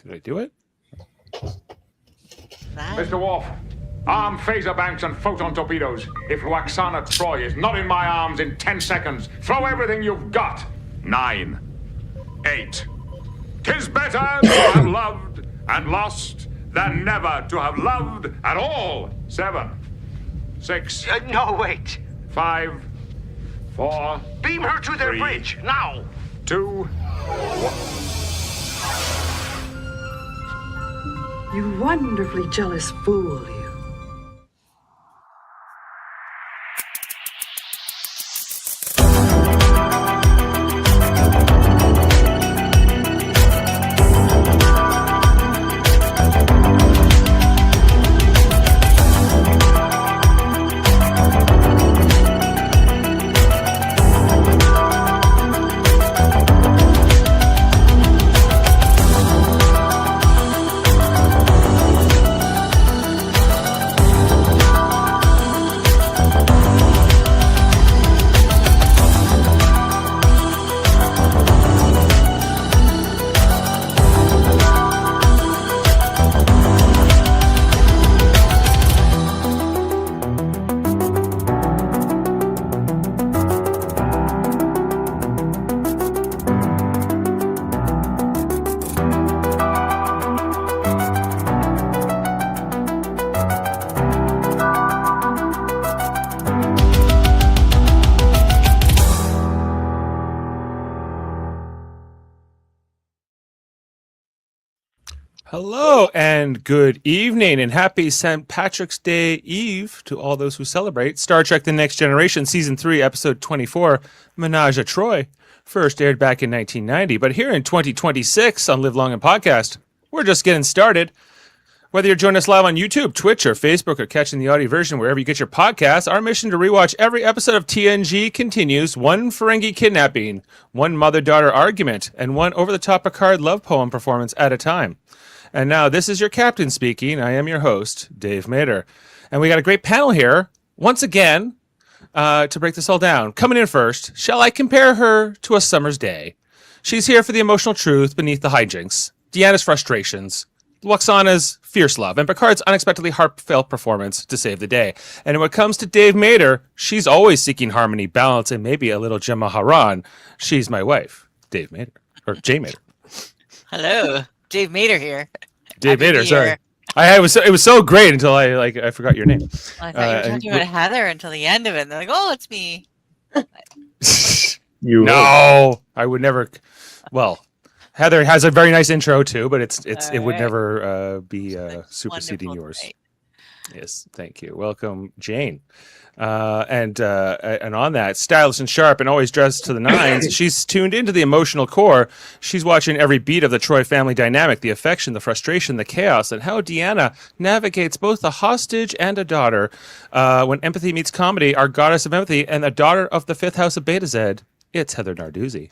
Did I do it? Mr. Worf, arm phaser banks and photon torpedoes. If Lwaxana Troi is not in my arms in 10 seconds, throw everything you've got. 9, 8. 'Tis better to have loved and lost than never to have loved at all. 7, 6. No, wait. 5, 4. Beam her to their 3, bridge, now. 2, 1. You wonderfully jealous fool, you. Hello and good evening and happy St. Patrick's Day Eve to all those who celebrate. Star Trek The Next Generation, Season 3, Episode 24, Ménage à Troi, first aired back in 1990. But here in 2026 on Live Long and Podcast, we're just getting started. Whether you're joining us live on YouTube, Twitch, or Facebook, or catching the audio version wherever you get your podcasts, our mission to rewatch every episode of TNG continues. One Ferengi kidnapping, one mother-daughter argument, and one over-the-top Picard love poem performance at a time. And now, this is your captain speaking. I am your host, Dave Mader. And we got a great panel here, once again, to break this all down. Coming in first, shall I compare her to a summer's day? She's here for the emotional truth beneath the hijinks, Deanna's frustrations, Lwaxana's fierce love, and Picard's unexpectedly heartfelt performance to save the day. And when it comes to Dave Mader, she's always seeking harmony, balance, and maybe a little Gemma Haran. She's my wife, Dave Mader, or Jay Mader. Hello. Dave Mader here. Dave Mader, sorry. It was so great until I forgot your name. I thought you were talking about Heather until the end of it. And they're like, oh, it's me. No, I would never. Well, Heather has a very nice intro too, but it would never be superseding yours. Right. Yes, thank you. Welcome, Jane. And on that, stylish and sharp and always dressed to the nines, she's tuned into the emotional core. She's watching every beat of the Troi family dynamic, the affection, the frustration, the chaos, and how Deanna navigates both a hostage and a daughter. When empathy meets comedy, our goddess of empathy and the daughter of the fifth house of Beta Z, it's Heather Narduzzi.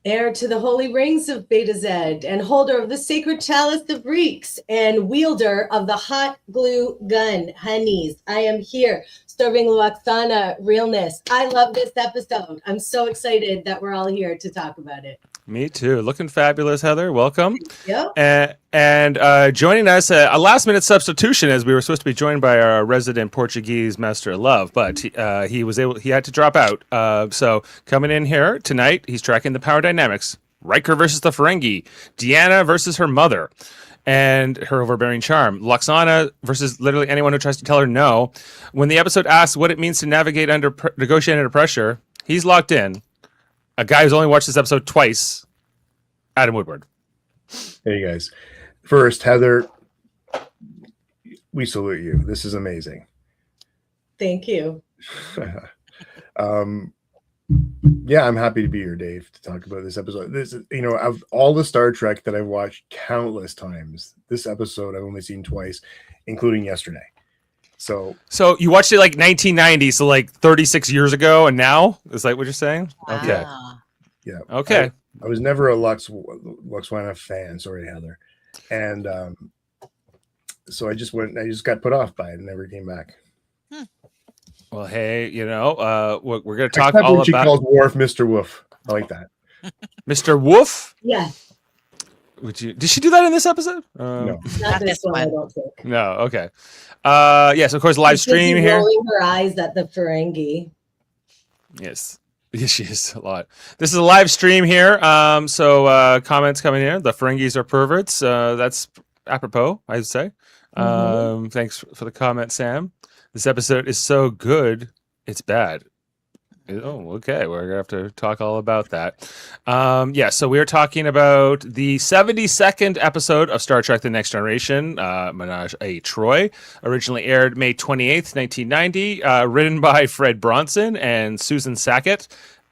Heir to the holy rings of Beta Z and holder of the sacred chalice of Reeks and wielder of the hot glue gun, honeys. I am here serving Lwaxana realness. I love this episode. I'm so excited that we're all here to talk about it. Me too. Looking fabulous, Heather. Welcome. Yep. And joining us, a last-minute substitution, as we were supposed to be joined by our resident Portuguese master of love, but he had to drop out. So coming in here tonight, he's tracking the power dynamics. Riker versus the Ferengi. Deanna versus her mother and her overbearing charm. Lwaxana versus literally anyone who tries to tell her no. When the episode asks what it means to navigate negotiate under pressure, he's locked in. A guy who's only watched this episode twice, Adam Woodward. Hey, guys. First, Heather, we salute you. This is amazing. Thank you. Yeah, I'm happy to be here, Dave, to talk about this episode. This is, of all the Star Trek that I've watched countless times, this episode I've only seen twice, including yesterday. So you watched it like 1990, so like 36 years ago, and now is that what you're saying? Wow. Okay. Yeah. Okay. I was never a Lwaxana fan. Sorry, Heather. And so I just got put off by it and never came back. Well, hey, we're going to talk all about. She calls Worf Mr. Wolf. I like that. Mr. Wolf? Yeah. Did she do that in this episode? No. Not this one, I one. don't think. No. Okay. Yes, of course, live She's busy stream here. rolling her eyes at the Ferengi. Yes. Yes, she is a lot. This is a live stream here. So comments coming in. The Ferengis are perverts. That's apropos, I'd say. Thanks for the comment, Sam. This episode is so good, it's bad. Oh, okay. We're gonna have to talk all about that. So we're talking about the 72nd episode of Star Trek: The Next Generation, Ménage a Troi, originally aired May 28th, 1990, written by Fred Bronson and Susan Sackett,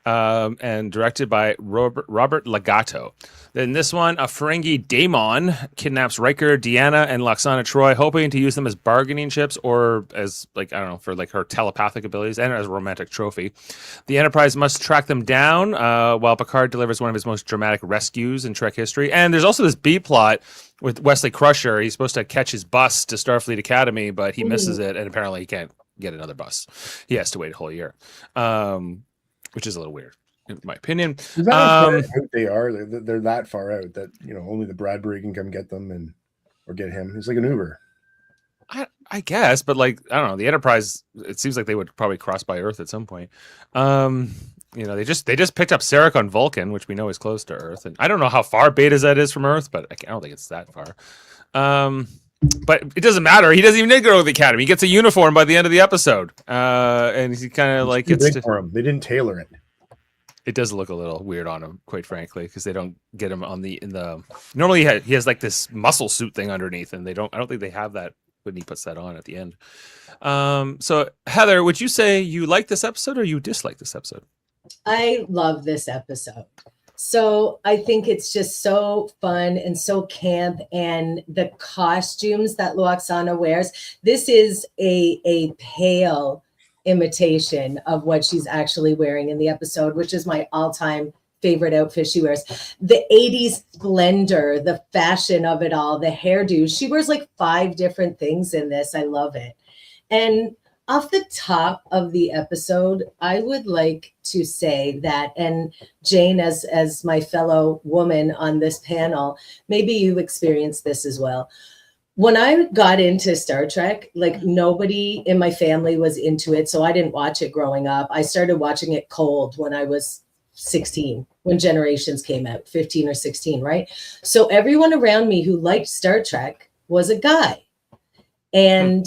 and directed by Robert Legato. Then this one, a Ferengi DaiMon kidnaps Riker, Deanna, and Lwaxana Troi, hoping to use them as bargaining chips or as, like, I don't know, for like her telepathic abilities and as a romantic trophy. The Enterprise must track them down while Picard delivers one of his most dramatic rescues in Trek history. And there's also this B plot with Wesley Crusher. He's supposed to catch his bus to Starfleet Academy, but he misses it, and apparently he can't get another bus. He has to wait a whole year, which is a little weird, in my opinion. Is that how far out they are? They're that far out that only the Bradbury can come get them or get him. It's like an Uber. I guess, but like I don't know, the Enterprise. It seems like they would probably cross by Earth at some point. They just picked up Sarek on Vulcan, which we know is close to Earth, and I don't know how far Beta Z is from Earth, but I don't think it's that far. But it doesn't matter. He doesn't even need to go to the Academy. He gets a uniform by the end of the episode, and he kind of like gets for him. They didn't tailor it. It does look a little weird on him, quite frankly, because they don't get him on in the. Normally, he has like this muscle suit thing underneath, and I don't think they have that when he puts that on at the end. So Heather, would you say you like this episode or you dislike this episode? I love this episode. So I think it's just so fun and so camp, and the costumes that Lwaxana wears. This is a pale imitation of what she's actually wearing in the episode, which is my all-time favorite outfit she wears. The 80s splendor, the fashion of it all, the hairdo. She wears like 5 different things in this. I love it. And off the top of the episode, I would like to say that, and Jane, as my fellow woman on this panel, maybe you've experienced this as well. When I got into Star Trek, like nobody in my family was into it, so I didn't watch it growing up. I started watching it cold when I was 16, when Generations came out, 15 or 16, right? So everyone around me who liked Star Trek was a guy. And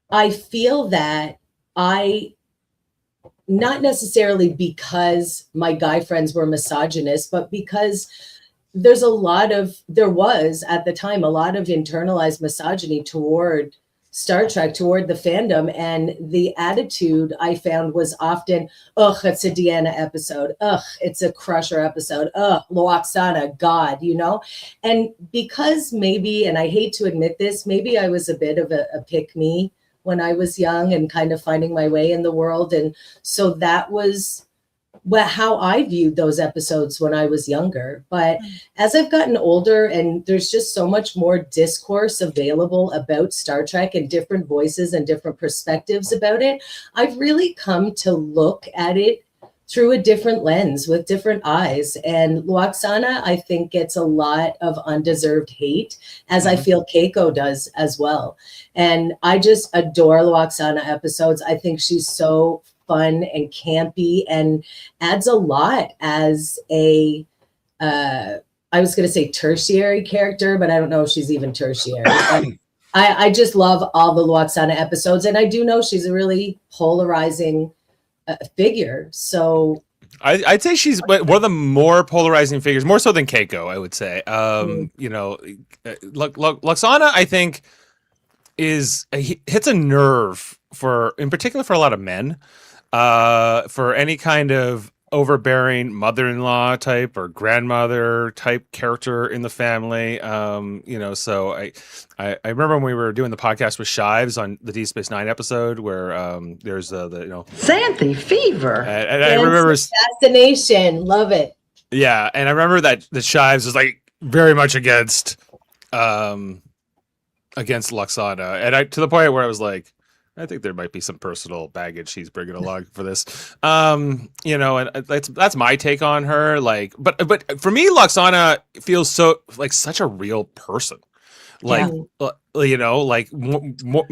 I feel that not necessarily because my guy friends were misogynist, but because there was at the time a lot of internalized misogyny toward Star Trek, toward the fandom, and the attitude I found was often, ugh, it's a Deanna episode, ugh, it's a Crusher episode, ugh, Lwaxana, God, and because maybe, and I hate to admit this, maybe I was a bit of a pick-me when I was young and kind of finding my way in the world, and so that was how I viewed those episodes when I was younger. But as I've gotten older, and there's just so much more discourse available about Star Trek and different voices and different perspectives about it, I've really come to look at it through a different lens with different eyes. And Lwaxana, I think, gets a lot of undeserved hate, as I feel Keiko does as well. And I just adore Lwaxana episodes. I think she's so fun and campy and adds a lot as I was going to say tertiary character, but I don't know if she's even tertiary. I just love all the Lwaxana episodes, and I do know she's a really polarizing figure. So I'd say she's one of the more polarizing figures, more so than Keiko, I would say. Lwaxana, I think, hits a nerve in particular for a lot of men. For any kind of overbearing mother-in-law type or grandmother type character in the family, so I remember when we were doing the podcast with Shives on the Deep Space Nine episode where there's Xanthi fever. And I remember assassination, love it. Yeah, and I remember that the Shives was like very much against Lwaxana, and to the point where I was like, I think there might be some personal baggage she's bringing along for this. You know, and that's my take on her. Like, but for me, Lwaxana feels so like such a real person. Like, you know, like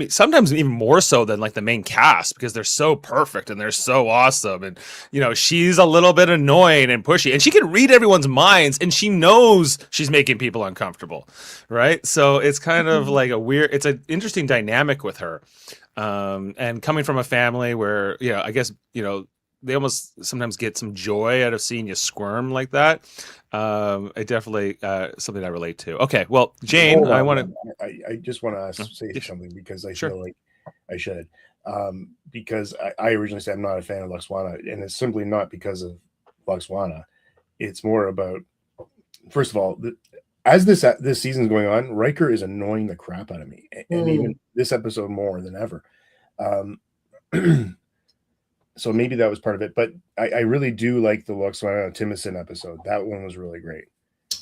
sometimes even more so than like the main cast because they're so perfect and they're so awesome. And, you know, she's a little bit annoying and pushy and she can read everyone's minds and she knows she's making people uncomfortable. Right. So it's kind of like it's an interesting dynamic with her. And coming from a family where, you know, I guess, you know, they almost sometimes get some joy out of seeing you squirm like that. I definitely something I relate to. Okay, well, Jane, I just want to say something because I feel like I should. Because I originally said I'm not a fan of Lwaxana, and it's simply not because of Lwaxana. It's more about, first of all, as this season's going on, Riker is annoying the crap out of me, and even this episode more than ever. So maybe that was part of it, but I really do like the Lwaxana Timothy episode. That one was really great.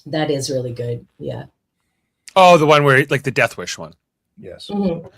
That is really good. Yeah. Oh, the one where like the Death Wish one. Yes. Mm-hmm.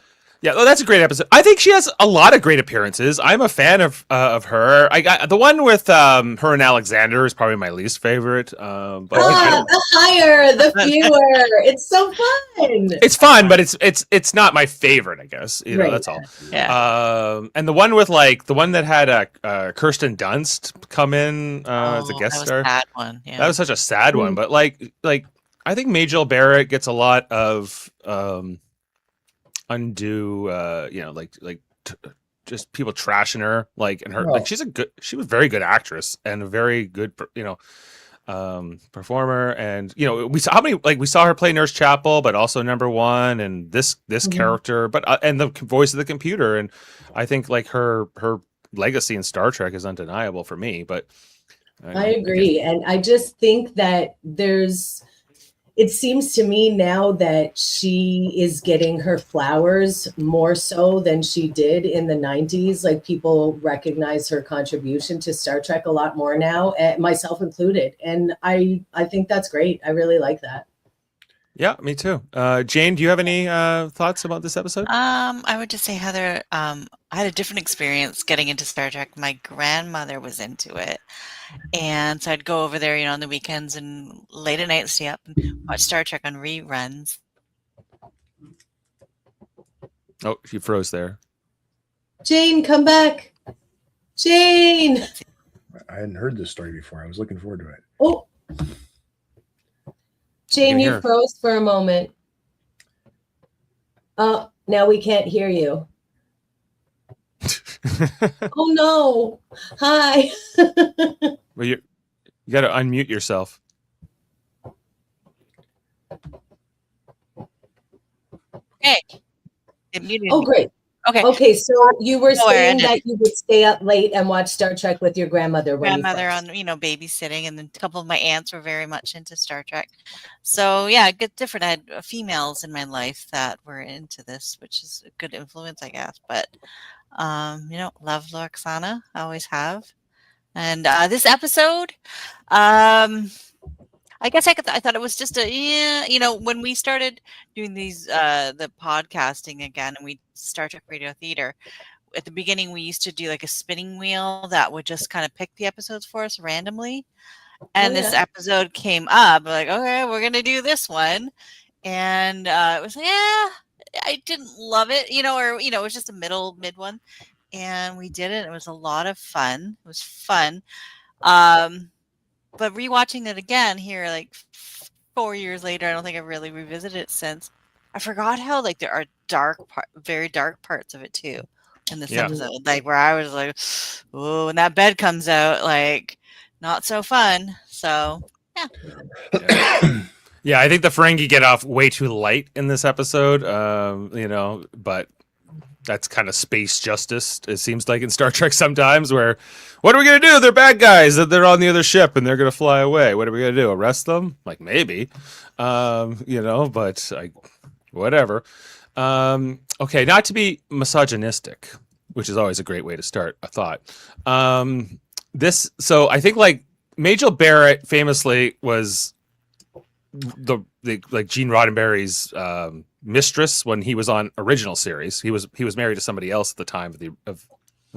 Yeah, well, that's a great episode. I think she has a lot of great appearances. I'm a fan of her. I got the one with her and Alexander is probably my least favorite. But the higher, the fewer. It's so fun. It's fun, but it's not my favorite. I guess you know that's all. Yeah. And the one with like the one that had Kirsten Dunst come in as a guest star. That one. Yeah. That was such a sad one. But like I think Majel Barrett gets a lot of undue you know just people trashing her like and her like she was a very good actress and a very good you know performer, and you know we saw her play Nurse Chapel but also Number One and this character but and the voice of the computer, and I think like her legacy in Star Trek is undeniable for me. But I agree, and I just think that it seems to me now that she is getting her flowers more so than she did in the 90s. Like people recognize her contribution to Star Trek a lot more now, myself included. And I think that's great. I really like that. Yeah, me too. Jane, do you have any thoughts about this episode? I would just say, Heather, I had a different experience getting into Star Trek. My grandmother was into it. And so I'd go over there, you know, on the weekends and late at night, stay up and watch Star Trek on reruns. Oh, she froze there. Jane, come back. Jane. I hadn't heard this story before. I was looking forward to it. Oh. Jane, you froze for a moment. Oh, now we can't hear you. Oh no. Hi. Well, you got to unmute yourself. Hey. It muted Oh, me. great. Okay, so you were saying ended. that you would stay up late and watch Star Trek with your grandmother. On, you know, babysitting, and then a couple of my aunts were very much into Star Trek. So yeah, it gets different. I had females in my life that were into this, which is a good influence, I guess. But you know, love Lwaxana, I always have. And this episode, I guess I thought it was just you know, when we started doing these, the podcasting again, and we Star Trek Radio Theater, at the beginning, we used to do like a spinning wheel that would just kind of pick the episodes for us randomly. And this episode came up, like, okay, we're going to do this one. And it was like, yeah, I didn't love it, you know, or, you know, it was just a mid one. And we did it. It was a lot of fun. It was fun. But rewatching it again here, like 4 years later, I don't think I've really revisited it since. I forgot how like there are very dark parts of it too in this episode, like where I was like, oh, when that bed comes out, like not so fun. So yeah. Yeah, I think the Ferengi get off way too light in this episode. You know, but that's kind of space justice, it seems like in Star Trek sometimes, where what are we going to do? They're bad guys. They're on the other ship and they're going to fly away. What are we going to do? Arrest them? Like maybe, you know, but whatever. Okay, not to be misogynistic, which is always a great way to start a thought. So I think like Majel Barrett famously was the like Gene Roddenberry's mistress when he was on original series. He was married to somebody else at the time of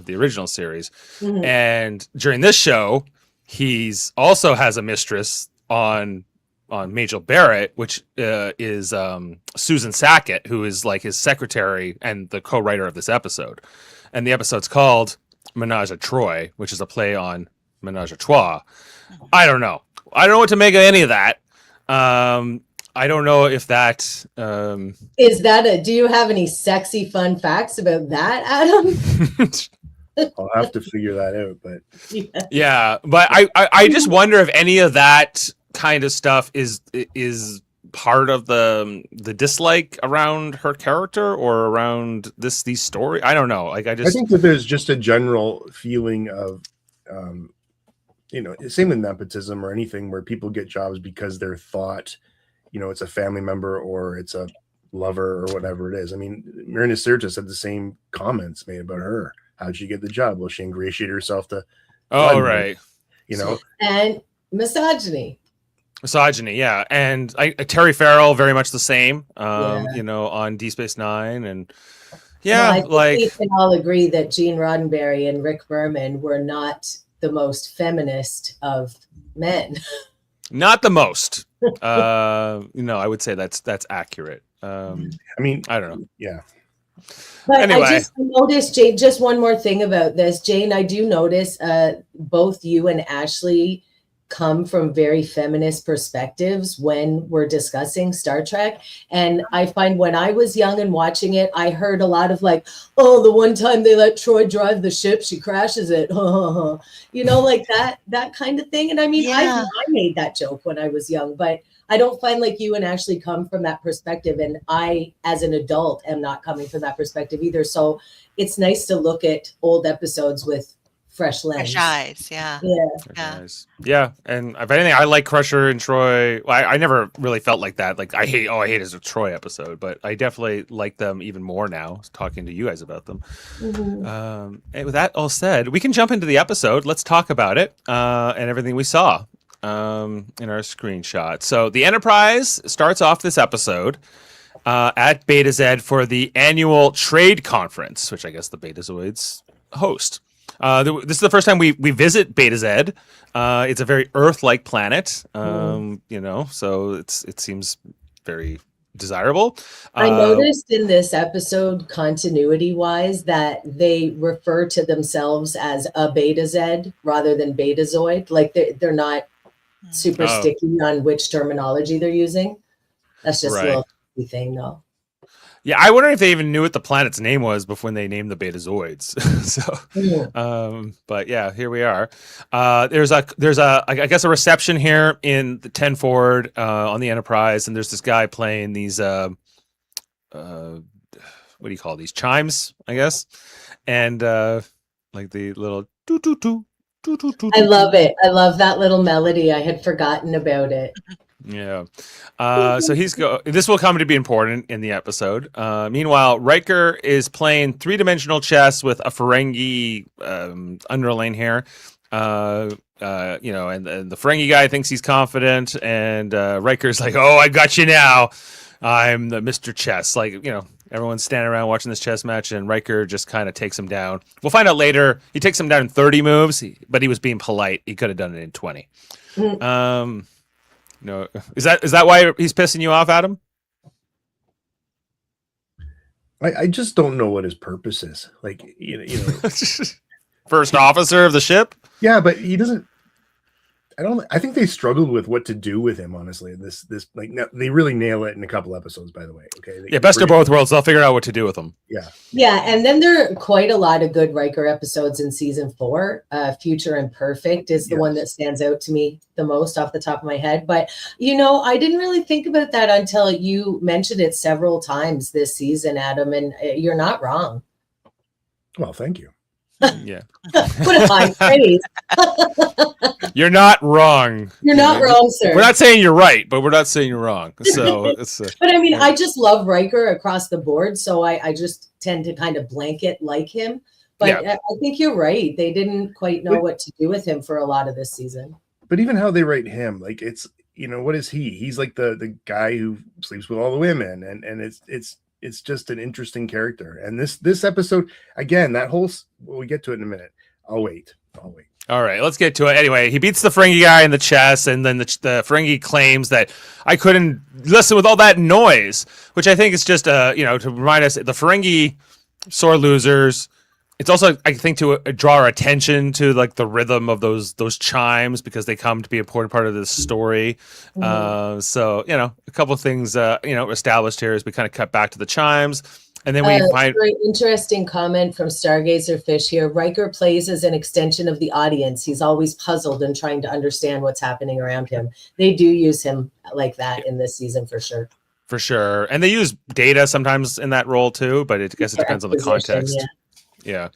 the original series, and during this show, he's also has a mistress on Majel Barrett, which is Susan Sackett, who is like his secretary and the co-writer of this episode. And the episode's called Ménage à Troi, which is a play on Ménage à Trois. I don't know. I don't know what to make of any of that. I don't know if that is that do you have any sexy fun facts about that, Adam? I'll have to figure that out, but yeah, but I just wonder if any of that kind of stuff is part of the dislike around her character or around these story. I don't know. Like I think that there's just a general feeling of same with nepotism or anything where people get jobs because they're thought, it's a family member or it's a lover or whatever it is. I mean, Marina Sirtis had the same comments made about her. How'd she get the job? Well, she ingratiated herself to right. And misogyny, yeah. And Terry Farrell, very much the same, on D Space Nine. And I think we can all agree that Gene Roddenberry and Rick Berman were not the most feminist of men. Not the most. I would say that's accurate. I don't know. Yeah. But anyway. I just noticed, Jane, just one more thing about this. Jane, I do notice both you and Ashley come from very feminist perspectives when we're discussing Star Trek. And I find when I was young and watching it, I heard a lot of like, oh, the one time they let Troi drive the ship, she crashes it. Like that kind of thing. And I mean, I made that joke when I was young, but I don't find like you and Ashley come from that perspective. And I, as an adult, am not coming from that perspective either. So it's nice to look at old episodes with fresh lens. Fresh eyes, yeah. Yeah. And if anything, I like Crusher and Troi. Well, I never really felt like that. Like I hate as a Troi episode, but I definitely like them even more now, talking to you guys about them. And with that all said, we can jump into the episode. Let's talk about it and everything we saw in our screenshot. So the Enterprise starts off this episode at Beta Z for the annual trade conference, which I guess the Betazoids host. This is the first time we visit Beta Z. It's a very Earth-like planet, so it seems very desirable. I noticed in this episode, continuity-wise, that they refer to themselves as a Beta Z rather than Betazoid. Like they're not super sticky on which terminology they're using. That's just a little thing, though. Yeah, I wonder if they even knew what the planet's name was before they named the Betazoids. But yeah, here we are. There's I guess a reception here in the 10 forward on the Enterprise, and there's this guy playing these what do you call these, chimes, I guess, and like the little doo doo doo doo doo doo. I love it. I love that little melody. I had forgotten about it. Yeah. So this will come to be important in the episode. Meanwhile, Riker is playing three-dimensional chess with a Ferengi underling here. And the Ferengi guy thinks he's confident, and Riker's like, "Oh, I got you now. I'm the Mr. Chess." Like, everyone's standing around watching this chess match, and Riker just kind of takes him down. We'll find out later. He takes him down in 30 moves, but he was being polite. He could have done it in 20. No, is that why he's pissing you off, Adam? I just don't know what his purpose is. Like, First officer of the ship. Yeah, but he doesn't. I think they struggled with what to do with him, honestly. This they really nail it in a couple episodes, by the way. Okay. Best of both worlds. They'll figure out what to do with them. Yeah. Yeah, and then there are quite a lot of good Riker episodes in season 4. Future and Perfect is the one that stands out to me the most off the top of my head. But I didn't really think about that until you mentioned it several times this season, Adam, and you're not wrong. Well, thank you. Yeah. What a high praise. You're not wrong. You're not wrong, sir. We're not saying you're right, but we're not saying you're wrong. So it's. But I mean, I just love Riker across the board, so I just tend to kind of blanket like him. But I think you're right. They didn't quite know what to do with him for a lot of this season. But even how they write him, like what is he? He's like the guy who sleeps with all the women, and it's just an interesting character. And this episode, again, that whole, we'll get to it in a minute. I'll wait. All right, let's get to it. Anyway, he beats the Ferengi guy in the chest, and then the Ferengi claims that I couldn't listen with all that noise, which I think is just, to remind us, the Ferengi sore losers. It's also, I think, to draw our attention to like the rhythm of those chimes, because they come to be an important part of this story. So, a couple of things, established here as we kind of cut back to the chimes. And then we find very interesting comment from Stargazer Fish here. Riker plays as an extension of the audience. He's always puzzled and trying to understand what's happening around him. They do use him like that in this season for sure. For sure. And they use Data sometimes in that role too, but I guess it depends on the context. Yeah.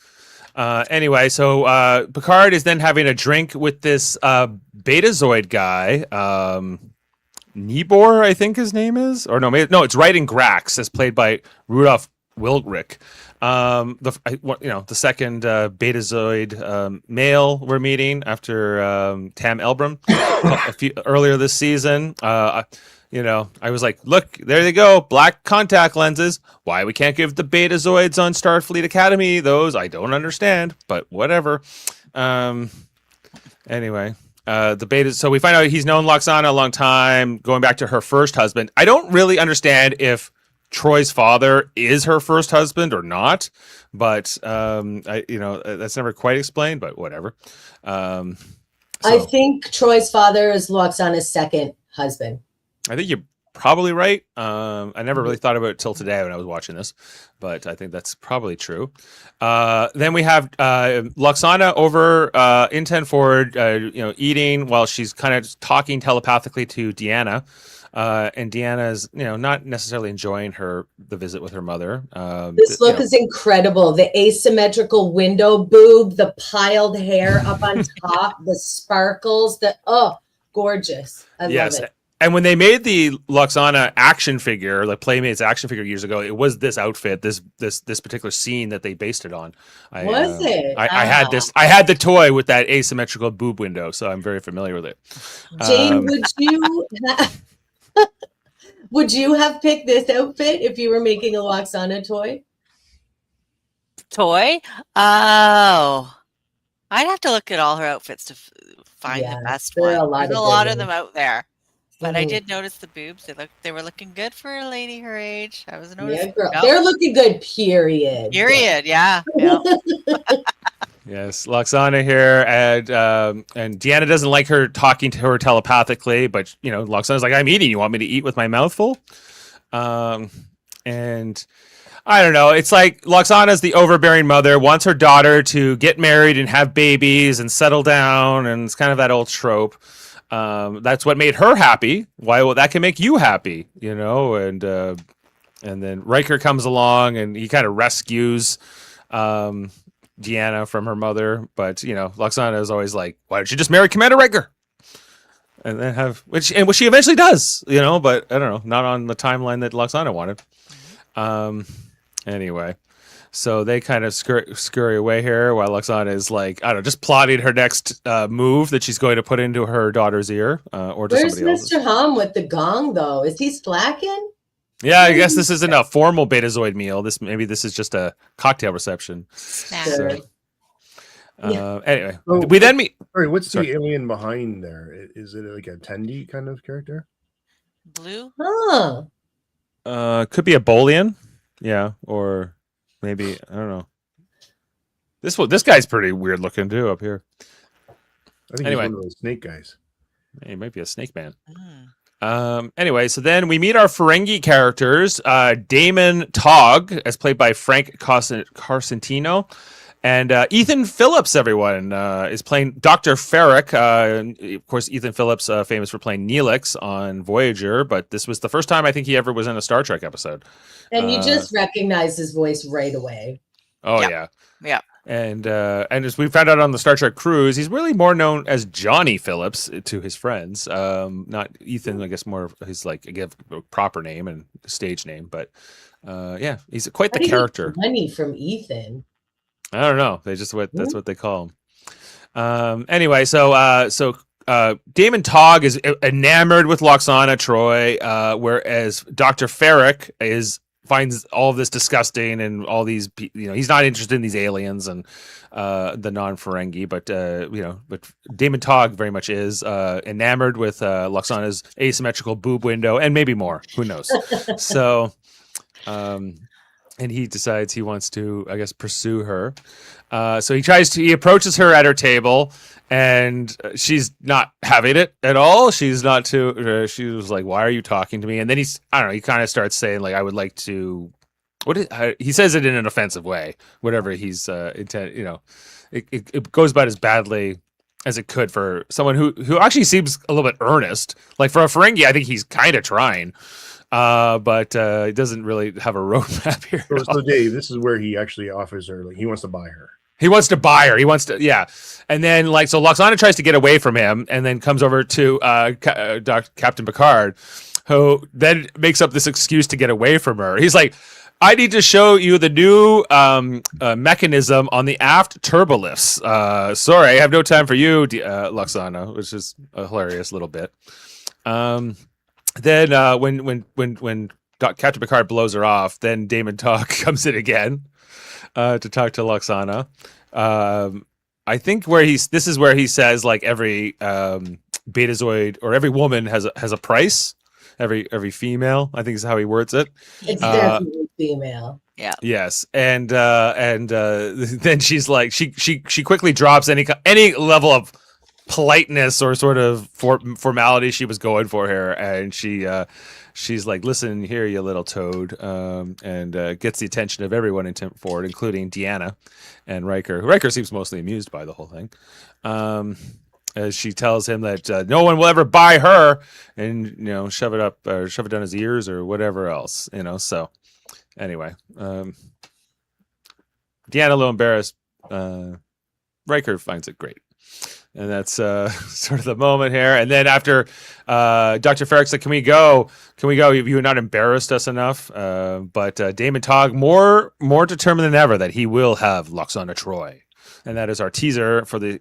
Anyway, so Picard is then having a drink with this Betazoid guy. Nibor, I think his name is. Or no, it's Writing Grax, as played by Rudolph Wilrick. The second Betazoid male we're meeting after Tam Elbram earlier this season. I was like, look, there they go, black contact lenses. Why we can't give the Betazoids on Starfleet Academy those? I don't understand, but whatever. Anyway, the Beta. So we find out he's known Lwaxana a long time, going back to her first husband. I don't really understand if Troi's father is her first husband or not, but that's never quite explained. But whatever. I think Troi's father is Lwaxana's second husband. I think you're probably right. I never really thought about it till today when I was watching this, but I think that's probably true. Then we have Lwaxana over in 10 forward, eating while she's kind of talking telepathically to Deanna. And Deanna is, not necessarily enjoying the visit with her mother. This look is incredible. The asymmetrical window boob, the piled hair up on top, the sparkles, gorgeous. I love it. And when they made the Lwaxana action figure, like Playmates action figure years ago, it was this outfit, this particular scene that they based it on. I had this. I had the toy with that asymmetrical boob window, so I'm very familiar with it. Jane, would you have picked this outfit if you were making a Lwaxana toy? Toy? Oh, I'd have to look at all her outfits to find the best one. There's a lot of them out there. But I did notice the boobs. They were looking good for a lady her age. I was noticing. Yeah, girl. They're looking good, period. Yeah. Yes, Lwaxana here, and Deanna doesn't like her talking to her telepathically, but Lwaxana's like, I'm eating. You want me to eat with my mouth full? And I don't know. It's like Lwaxana's the overbearing mother, wants her daughter to get married and have babies and settle down, and it's kind of that old trope. That's what made her happy. Why? Well, that can make you happy, And then Riker comes along and he kind of rescues Deanna from her mother, but Lwaxana is always like, "Why don't you just marry Commander Riker?" And then which she eventually does, But I don't know, not on the timeline that Lwaxana wanted. Anyway. So they kind of scurry away here while Lwaxana is like, I don't know, just plotting her next move that she's going to put into her daughter's ear or to Where's somebody else's. Mr. Hum with the gong, though? Is he slacking? Yeah, I guess this isn't a formal Betazoid meal. Maybe this is just a cocktail reception. So, anyway, we then meet. Sorry, what's the alien behind there? Is it like a Tendi kind of character? Blue? Could be a Bolian. Yeah, or... Maybe, I don't know. This guy's pretty weird looking too up here. I think he's one of those snake guys. He might be a snake man. Anyway, so then we meet our Ferengi characters. DaiMon Togg, as played by Frank Carcentino. And Ethan Phillips, everyone, is playing Dr. Ferrick. Of course, Ethan Phillips, famous for playing Neelix on Voyager, but this was the first time I think he ever was in a Star Trek episode. And you just recognize his voice right away. Oh, yeah. And as we found out on the Star Trek cruise, he's really more known as Johnny Phillips to his friends. Not Ethan, I guess more of his a proper name and stage name. But he's quite the character. Money from Ethan. I don't know. That's what they call him. Anyway, so Damon Togg is enamored with Lwaxana Troi, whereas Dr. Ferrick finds all of this disgusting and all these, he's not interested in these aliens and the non-Ferengi, but Damon Togg very much is enamored with Lwaxana's asymmetrical boob window and maybe more. Who knows? So, and he decides he wants to, I guess, pursue her. So he approaches her at her table, and she's not having it at all. She's not too. She was like, "Why are you talking to me?" And then he kind of starts saying like, "I would like to." He says it in an offensive way. Whatever he's intent, it goes about as badly as it could for someone who actually seems a little bit earnest. Like for a Ferengi, I think he's kind of trying. But he doesn't really have a roadmap here. So Dave, this is where he actually offers her, like, he wants to buy her. He wants to buy her. He wants to, yeah. And then, so Lwaxana tries to get away from him, and then comes over to Captain Picard, who then makes up this excuse to get away from her. He's like, "I need to show you the new mechanism on the aft turbolifts. Sorry, I have no time for you, Lwaxana," which is a hilarious little bit. Then when Captain Picard blows her off, then Damon Togg comes in again to talk to Lwaxana. I think this is where he says like every Betazoid or every woman has a price. Every female, I think is how he words it. It's definitely female. Yeah. Yes, and then she's like she quickly drops any level of politeness or sort of formality she was going for here, and she's like, "Listen here, you little toad," and gets the attention of everyone in Temp Forward, including Deanna and Riker. Riker seems mostly amused by the whole thing. As she tells him that no one will ever buy her, and shove it up or shove it down his ears or whatever else, So anyway, Deanna a little embarrassed. Riker finds it great. And that's sort of the moment here. And then after Dr. Ferrick's like, can we go? You have not embarrassed us enough. But Damon Togg, more determined than ever that he will have Lwaxana Troi. And that is our teaser for the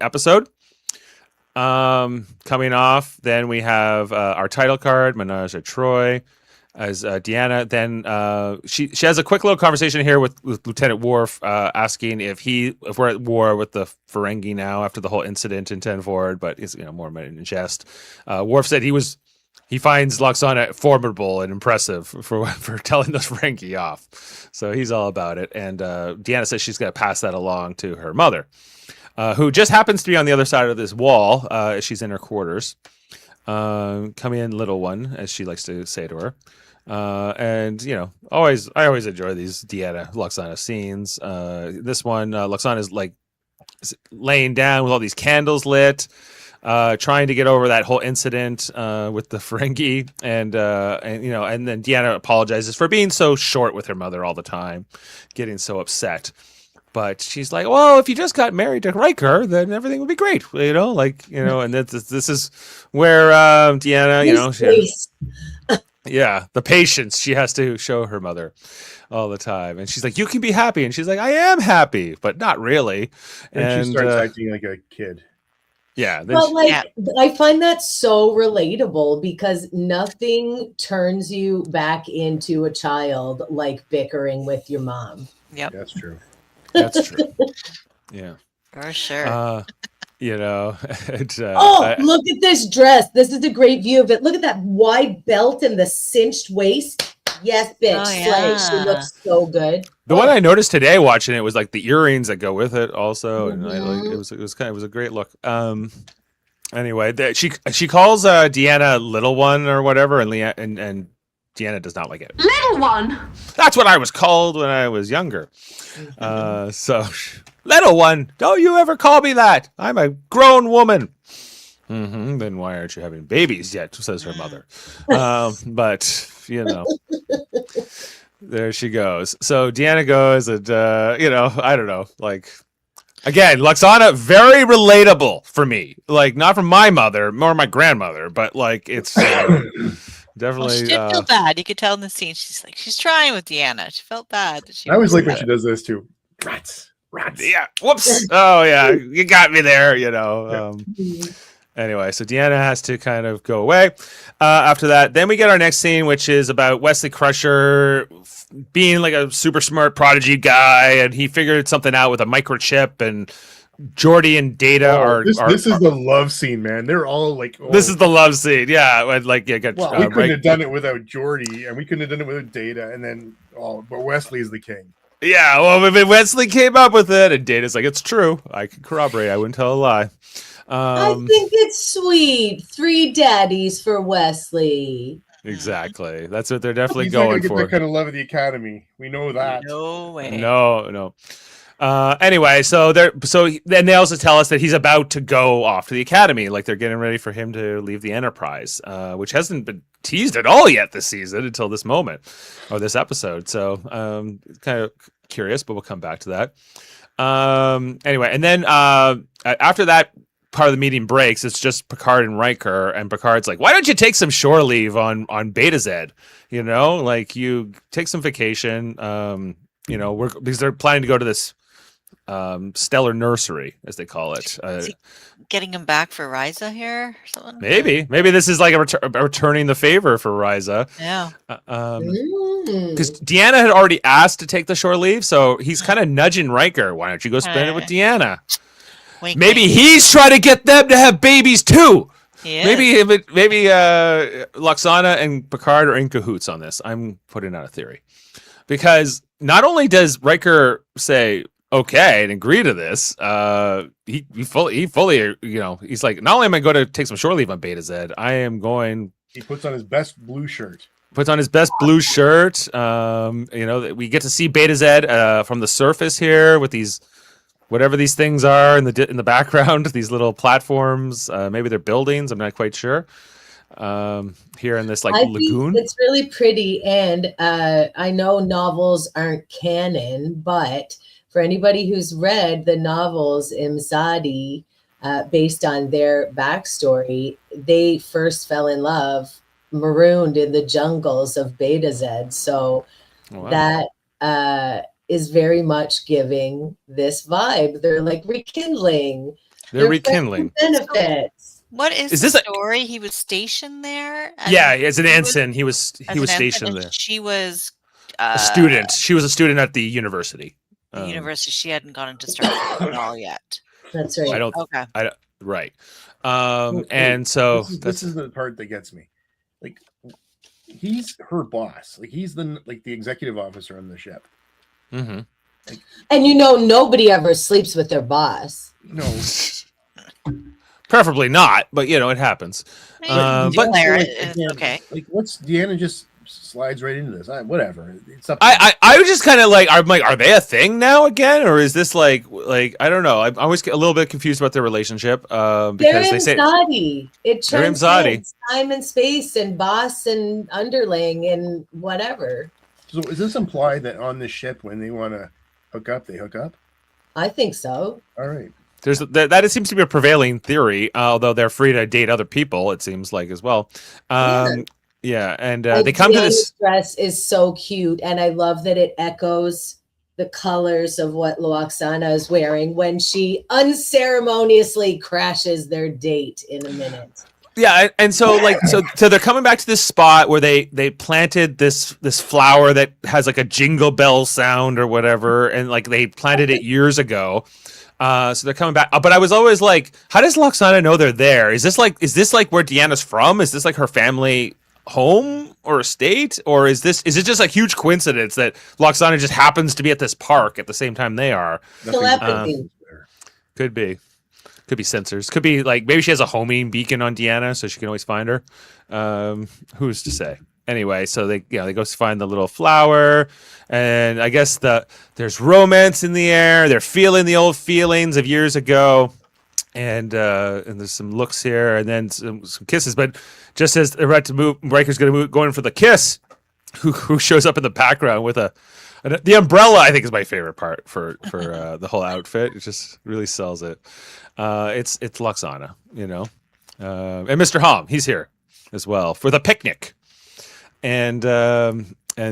episode. Coming off, then we have our title card, Ménage à Troi, as Deanna. Then she has a quick little conversation here with Lieutenant Worf, asking if we're at war with the Ferengi now after the whole incident in 10 Forward, but it's more in jest. Worf said he finds Lwaxana formidable and impressive for telling those Ferengi off. So he's all about it. And Deanna says she's going to pass that along to her mother, who just happens to be on the other side of this wall as she's in her quarters. Come in, little one, as she likes to say to her. And I always enjoy these Deanna Lwaxana scenes. This one, Lwaxana is like laying down with all these candles lit, trying to get over that whole incident with the Ferengi, and then Deanna apologizes for being so short with her mother all the time, getting so upset. But she's like, well, if you just got married to Riker, then everything would be great, and this is where Deanna, the patience she has to show her mother all the time. And she's like, you can be happy. And she's like, I am happy, but not really. And she starts acting like a kid. Yeah. I find that so relatable because nothing turns you back into a child like bickering with your mom. Yep. That's true. That's true. Yeah. For sure. Look at this dress. This is a great view of it. Look at that wide belt and the cinched waist. Yes, bitch. Oh, yeah. Slay. She looks so good. The one I noticed today watching it was like the earrings that go with it also. And it was a great look. Anyway, she calls Deanna little one or whatever, and Deanna does not like it. Little one. That's what I was called when I was younger. So, little one, don't you ever call me that. I'm a grown woman. Mm-hmm. Then why aren't you having babies yet? Says her mother. But there she goes. So Deanna goes, and I don't know. Like, again, Lwaxana, very relatable for me. Like, not from my mother nor my grandmother, but like it's. Definitely. She did feel bad. You could tell in the scene. She's trying with Deanna. She felt bad. I always like when she does this too. Rats. Yeah. Whoops. Oh yeah. You got me there. Anyway, so Deanna has to kind of go away. After that, then we get our next scene, which is about Wesley Crusher being like a super smart prodigy guy, and he figured something out with a microchip, and Geordi and Data are. This is the love scene, man. They're all like. Oh. This is the love scene, yeah. We couldn't have done it without Geordi, and we couldn't have done it without Data, and then but Wesley is the king. Yeah, well, if Wesley came up with it, and Data's like, it's true. I can corroborate. I wouldn't tell a lie. I think it's sweet. 3 daddies for Wesley. Exactly. That's what they're definitely He's going not gonna for. Get that kind of love of the Academy. We know that. No way. No. Anyway, so then they also tell us that he's about to go off to the Academy, like they're getting ready for him to leave the Enterprise, which hasn't been teased at all yet this season until this moment or this episode. So kind of curious, but we'll come back to that. Anyway, and then after that part of the meeting breaks, it's just Picard and Riker, and Picard's like, why don't you take some shore leave on Beta Z? You know, like you take some vacation. Because they're planning to go to this stellar nursery, as they call it. Is he getting him back for Riza here or something? Maybe this is like a returning the favor for Riza. Yeah. Because Deanna had already asked to take the shore leave, so he's kind of nudging Riker. Why don't you go spend it with Deanna? Wink, Maybe wink. he's trying to get them to have babies too. Yeah. Maybe Lwaxana and Picard are in cahoots on this. I'm putting out a theory. Because not only does Riker say okay and agree to this, he fully, he's like, not only am I going to take some shore leave on Beta Z, I am going. He puts on his best blue shirt. We get to see Beta Z from the surface here with these, whatever these things are in the background, these little platforms. Maybe they're buildings. I'm not quite sure. Here in this lagoon. It's really pretty, and I know novels aren't canon, but for anybody who's read the novels Imzadi, based on their backstory, they first fell in love marooned in the jungles of Beta Z. So that is very much giving this vibe. They're like rekindling. They're rekindling benefits. What is the story? He was stationed there? As an ensign. He was stationed there. She was a student. She was a student at the university. The university. She hadn't gone into Star Trek at all yet. That's right. Right. And so this is the part that gets me. Like, he's her boss. Like, he's the executive officer on the ship. Mm-hmm. Like, and nobody ever sleeps with their boss. No. Preferably not, but it happens. Okay. Like, what's Deanna just slides right into this? Whatever. It's up. I was just kind of like, I'm like, are they a thing now again, or is this like I don't know. I always get a little bit confused about their relationship because they say it transcends time and space and boss and underling and whatever. So does this imply that on the ship when they want to hook up, they hook up? I think so. All right. That seems to be a prevailing theory, although they're free to date other people. It seems like as well. Yeah, and they come to this dress is so cute, and I love that it echoes the colors of what Lwaxana is wearing when she unceremoniously crashes their date in a minute. Yeah, and so so they're coming back to this spot where they planted this flower that has like a jingle bell sound or whatever, and like they planted it years ago. So they're coming back, but I was always like, how does Lwaxana know they're there? Is this like where Deanna's from? Is this like her family home or estate, or is it just a huge coincidence that Lwaxana just happens to be at this park at the same time they are? Could be sensors. Could be like maybe she has a homing beacon on Deanna, so she can always find her. Who's to say? Anyway, so they go find the little flower, and I guess there's romance in the air. They're feeling the old feelings of years ago, and there's some looks here, and then some kisses. But just as they're about to move, Riker's going for the kiss. Who shows up in the background with the umbrella? I think is my favorite part for the whole outfit. It just really sells it. It's Lwaxana, and Mr. Hom, he's here as well for the picnic. And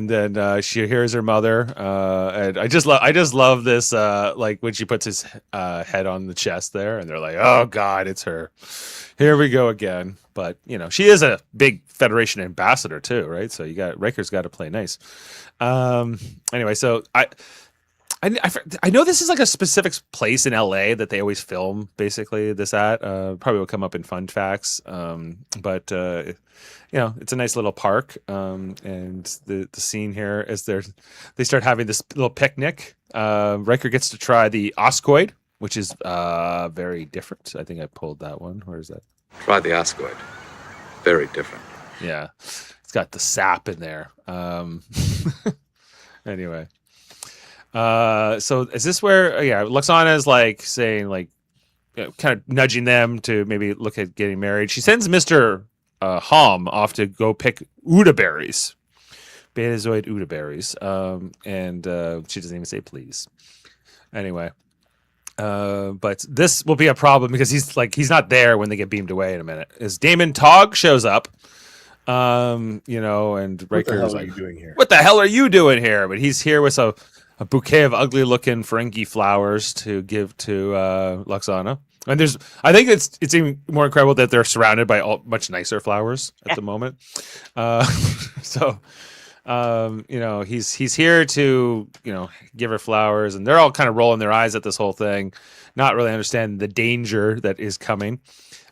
then she hears her mother, and I just love this, like when she puts his head on the chest there, and they're like, "Oh God, it's her Here we go again. But she is a big Federation ambassador too, right? So Riker's got to play nice. Anyway, so I know this is like a specific place in LA that they always film basically this at. Probably will come up in fun facts. But it's a nice little park. And the scene here is they start having this little picnic. Riker gets to try the oscoid, which is very different. I think I pulled that one. Where is that? Try the oscoid. Very different. Yeah. It's got the sap in there. Anyway. So is this where Lwaxana is like saying like kind of nudging them to maybe look at getting married. She sends Mr. Hom off to go pick Uda berries. Betazoid Uda berries. And she doesn't even say please. Anyway. But this will be a problem because he's not there when they get beamed away in a minute. As DaiMon Tog shows up. And Riker's like, what the hell are you doing here? But he's here with a bouquet of ugly-looking Ferengi flowers to give to Lwaxana. And I think it's even more incredible that they're surrounded by much nicer flowers at the moment. He's here to give her flowers, and they're all kind of rolling their eyes at this whole thing, not really understanding the danger that is coming.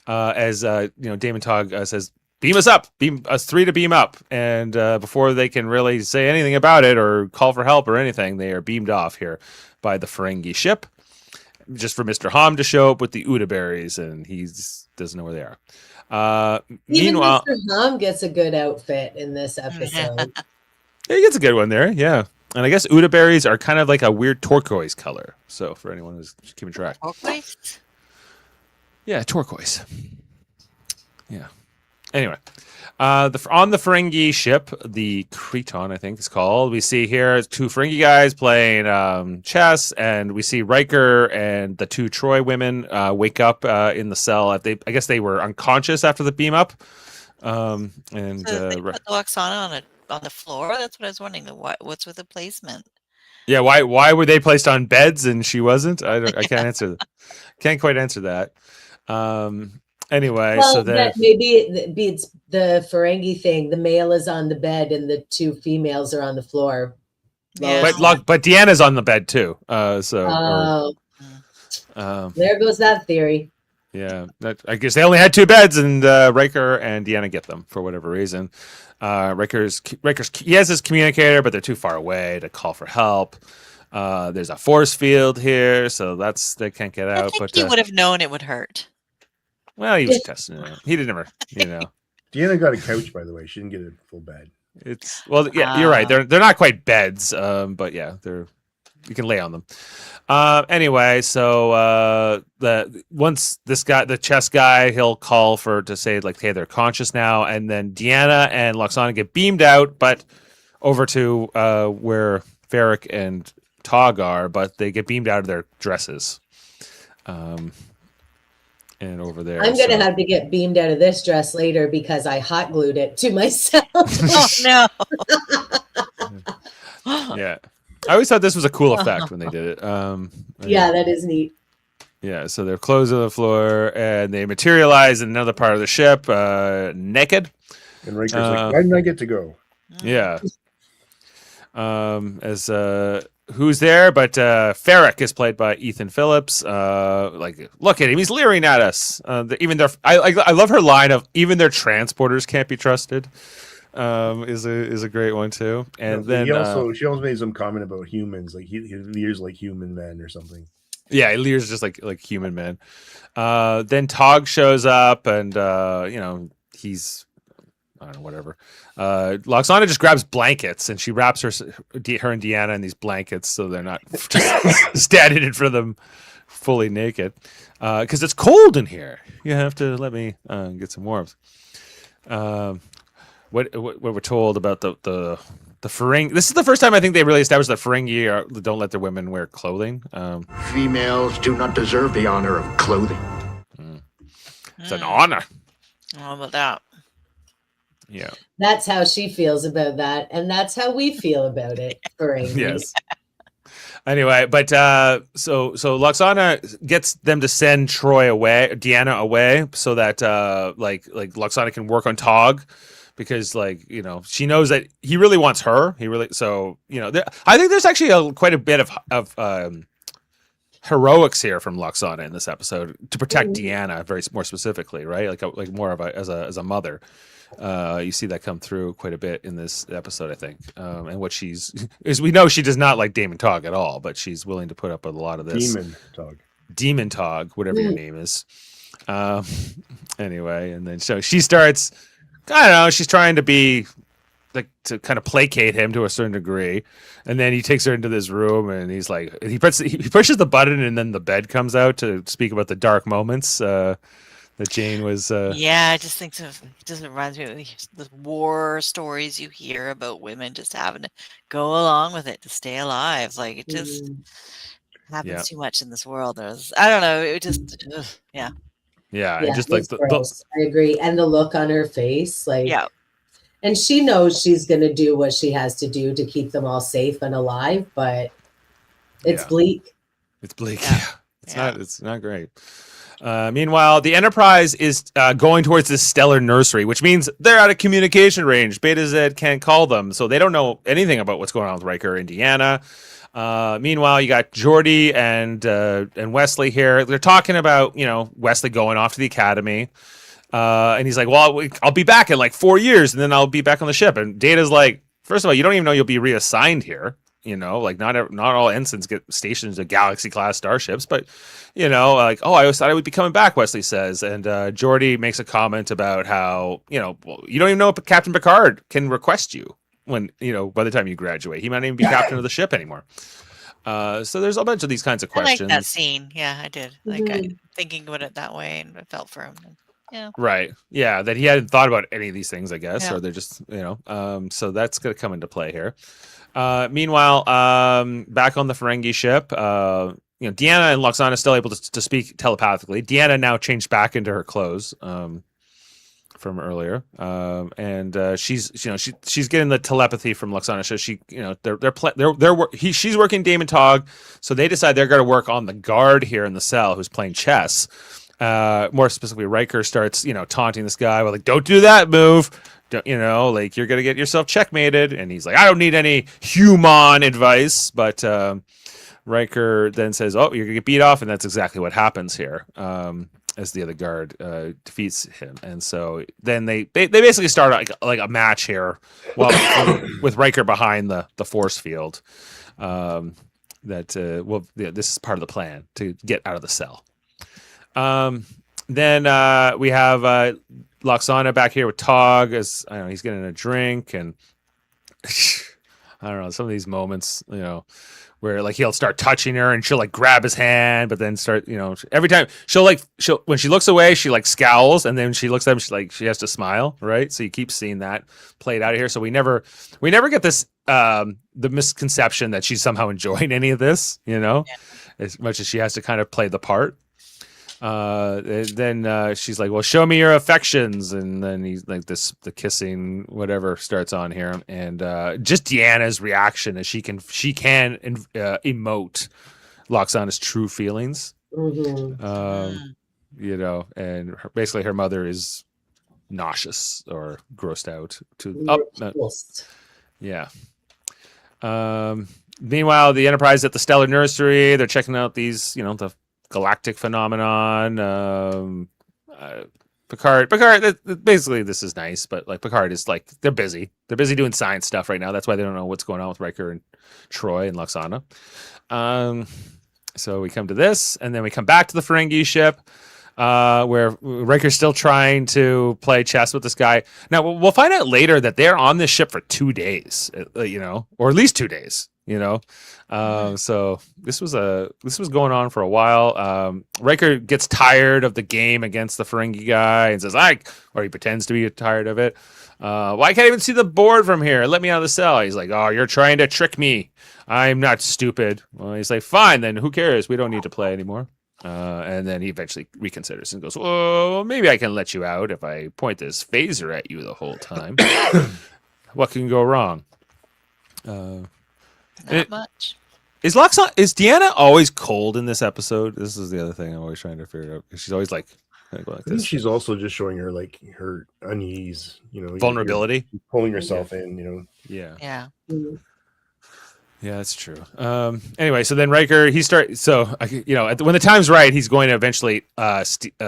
As DaiMon Tog says, beam us up, beam us 3 to beam up. And before they can really say anything about it or call for help or anything, they are beamed off here by the Ferengi ship, just for Mr. Hom to show up with the Uda berries, and he doesn't know where they are. Meanwhile, Mr. Hom gets a good outfit in this episode. He gets a good one there, yeah. And I guess Uda berries are kind of like a weird turquoise color. So for anyone who's keeping track. Turquoise? Yeah, turquoise. Yeah. Anyway, on the Ferengi ship, the Creton, I think it's called, we see here 2 Ferengi guys playing chess, and we see Riker and the 2 Troi women wake up in the cell. I guess they were unconscious after the beam up. So they put Lwaxana on the floor. That's what I was wondering. What's with the placement? Yeah, why were they placed on beds and she wasn't? I can't answer. Can't quite answer that. Anyway, well, so then maybe it's the Ferengi thing. The male is on the bed and the 2 females are on the floor. Yeah. But Deanna's on the bed too. There goes that theory. Yeah, I guess they only had 2 beds, and Riker and Deanna get them for whatever reason. Riker's he has his communicator, but they're too far away to call for help. There's a force field here, so they can't get out. I think he would have known it would hurt. Well, he was testing it. He didn't ever, Deanna got a couch, by the way. She didn't get a full bed. You're right. They're not quite beds, but yeah, you can lay on them. Anyway, so once this guy, the chess guy, he'll call to say like, hey, they're conscious now, and then Deanna and Lwaxana get beamed out, but over to where Ferric and Tog are, but they get beamed out of their dresses. And over there, I'm gonna have to get beamed out of this dress later because I hot glued it to myself. Oh no! Yeah, I always thought this was a cool effect when they did it. Yeah, that is neat. Yeah, so their clothes on the floor, and they materialize in another part of the ship, naked. And Riker's like, "Why didn't I get to go?" Yeah. Who's there? But Ferric is played by Ethan Phillips. Look at him; he's leering at us. I love her line of "even their transporters can't be trusted." Is a great one too. And then she also made some comment about humans, like he leers like human men or something. Yeah, he leers just like human men. Then Tog shows up, and he's. I don't know, whatever. Lwaxana just grabs blankets and she wraps her and Deanna in these blankets so they're not just standing in front of them fully naked. Because it's cold in here. You have to let me get some warmth. What we're told about the Ferengi. This is the first time I think they really established that Ferengi don't let their women wear clothing. Females do not deserve the honor of clothing. It's an honor. How about that? Yeah. That's how she feels about that, and that's how we feel about it. Ferengi. Yes. Anyway, but so Lwaxana gets them to send Deanna away, so that like Lwaxana can work on Tog, because she knows that he really wants her. I think there's actually quite a bit of heroics here from Lwaxana in this episode to protect Deanna more specifically, right? Like more of as a mother. You see that come through quite a bit in this episode, I think. And what we know she does not like Damon Tog at all, but she's willing to put up with a lot of this. Demon Tog, whatever your name is. Anyway, and then so she starts, I don't know, she's trying to be to kind of placate him to a certain degree, and then he takes her into this room, and he's like, he pushes the button, and then the bed comes out to speak about the dark moments that Jane was. I just think just reminds me of the war stories you hear about women just having to go along with it to stay alive. Like it just happens too much in this world. I don't know. It just Yeah, just like I agree, and the look on her face, and she knows she's going to do what she has to do to keep them all safe and alive, but it's bleak. It's bleak. Yeah. It's not great. Meanwhile, the Enterprise is going towards this stellar nursery, which means they're out of communication range. Beta Z can't call them, so they don't know anything about what's going on with Riker and Deanna. Meanwhile, you got Geordi and Wesley here. They're talking about Wesley going off to the academy. And he's like, well, I'll be back in like 4 years, and then I'll be back on the ship. And Data's like, first of all, you don't even know you'll be reassigned here. Like not all ensigns get stationed to Galaxy class starships, but I always thought I would be coming back, Wesley says. And Geordi makes a comment about how, well, you don't even know if Captain Picard can request you when, by the time you graduate. He might not even be captain of the ship anymore. So there's a bunch of these kinds of questions. I like that scene. Yeah, I did. Thinking about it that way, and I felt for him. Yeah. Right. Yeah, that he hadn't thought about any of these things, I guess, or they're just, so that's going to come into play here. Meanwhile, back on the Ferengi ship, Deanna and Lwaxana are still able to speak telepathically. Deanna now changed back into her clothes from earlier, and she's getting the telepathy from Lwaxana. So she's working Damon Tog, so they decide they're going to work on the guard here in the cell who's playing chess. More specifically, Riker starts, taunting this guy. Well, like, don't do that move. Don't, you're going to get yourself checkmated. And he's like, I don't need any human advice. But Riker then says, oh, you're going to get beat off. And that's exactly what happens here as the other guard defeats him. And so then they basically start like a match here with Riker behind the force field. This is part of the plan to get out of the cell. Then we have Lwaxana back here with Tog as he's getting a drink, and I don't know, some of these moments, where like he'll start touching her and she'll like grab his hand, but then start, every time she'll when she looks away, she like scowls, and then she looks at him, she has to smile, right? So you keep seeing that played out here. So we never get this the misconception that she's somehow enjoying any of this, as much as she has to kind of play the part. Then she's like, well, show me your affections, and then he's like the kissing whatever starts on here, and just Deanna's reaction as she can emote Lwaxana's true feelings. And basically her mother is nauseous or grossed out meanwhile, the Enterprise at the stellar nursery, they're checking out these the galactic phenomenon. Picard, basically this is nice, but like Picard is like, they're busy doing science stuff right now. That's why they don't know what's going on with Riker and Troi and Lwaxana. So we come to this, and then we come back to the Ferengi ship, where Riker's still trying to play chess with this guy. Now we'll find out later that they're on this ship for 2 days, or at least 2 days. So this was going on for a while. Riker gets tired of the game against the Ferengi guy and says, or he pretends to be tired of it. Well, I can't even see the board from here. Let me out of the cell. He's like, oh, you're trying to trick me. I'm not stupid. Well, he's like, fine, then who cares? We don't need to play anymore. And then he eventually reconsiders and goes, well, maybe I can let you out if I point this phaser at you the whole time. What can go wrong? Not much. Is Deanna always cold in this episode? This is the other thing I'm always trying to figure out. She's always like I think this. she's also just showing her like her unease, Vulnerability, you're pulling herself in, Yeah. Yeah. Yeah, that's true. Anyway, so then Riker, when the time's right, he's going to eventually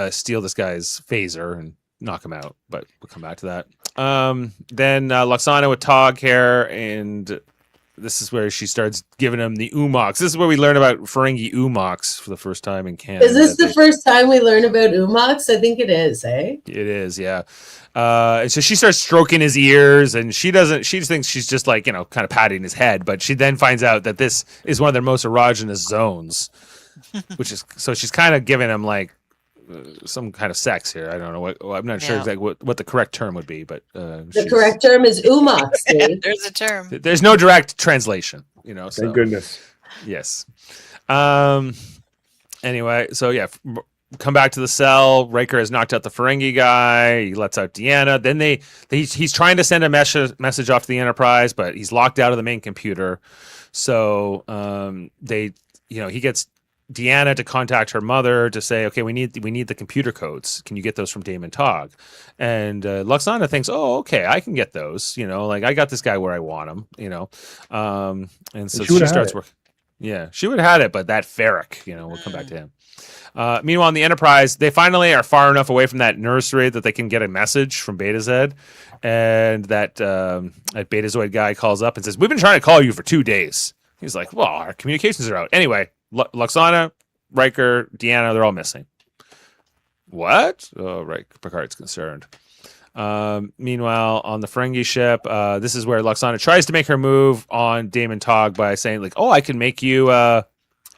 steal this guy's phaser and knock him out. But we'll come back to that. Then Lwaxana with Tog hair, and this is where she starts giving him the umox. This is where we learn about Ferengi umox for the first time in canon. Is this the first time we learn about umox? I think it is, eh? It is, yeah. And so she starts stroking his ears, and she just thinks she's just like, kind of patting his head, but she then finds out that this is one of their most erogenous zones, so she's kind of giving him like some kind of sex here. I don't know I'm not sure exactly what the correct term would be, but the correct term is umox. There's a term. There's no direct translation, so. Thank goodness. Yes. Anyway, so yeah, come back to the cell. Riker has knocked out the Ferengi guy. He lets out Deanna. Then he's trying to send a message off to the Enterprise, but he's locked out of the main computer. So he gets Deanna to contact her mother to say, okay, we need the computer codes. Can you get those from Damon Tog? And Lwaxana thinks, oh, okay, I can get those. I got this guy where I want him. And so she starts working. Yeah, she would have had it, but that Ferric, we'll come back to him. Meanwhile, on the Enterprise, they finally are far enough away from that nursery that they can get a message from Beta Z, and that Betazoid guy calls up and says, "We've been trying to call you for 2 days." He's like, "Well, our communications are out." Anyway, Lwaxana, Riker, Deanna, they're all missing. What? Oh, right. Picard's concerned. Meanwhile, on the Ferengi ship, this is where Lwaxana tries to make her move on Damon Tog by saying, like, "Oh, I can make you a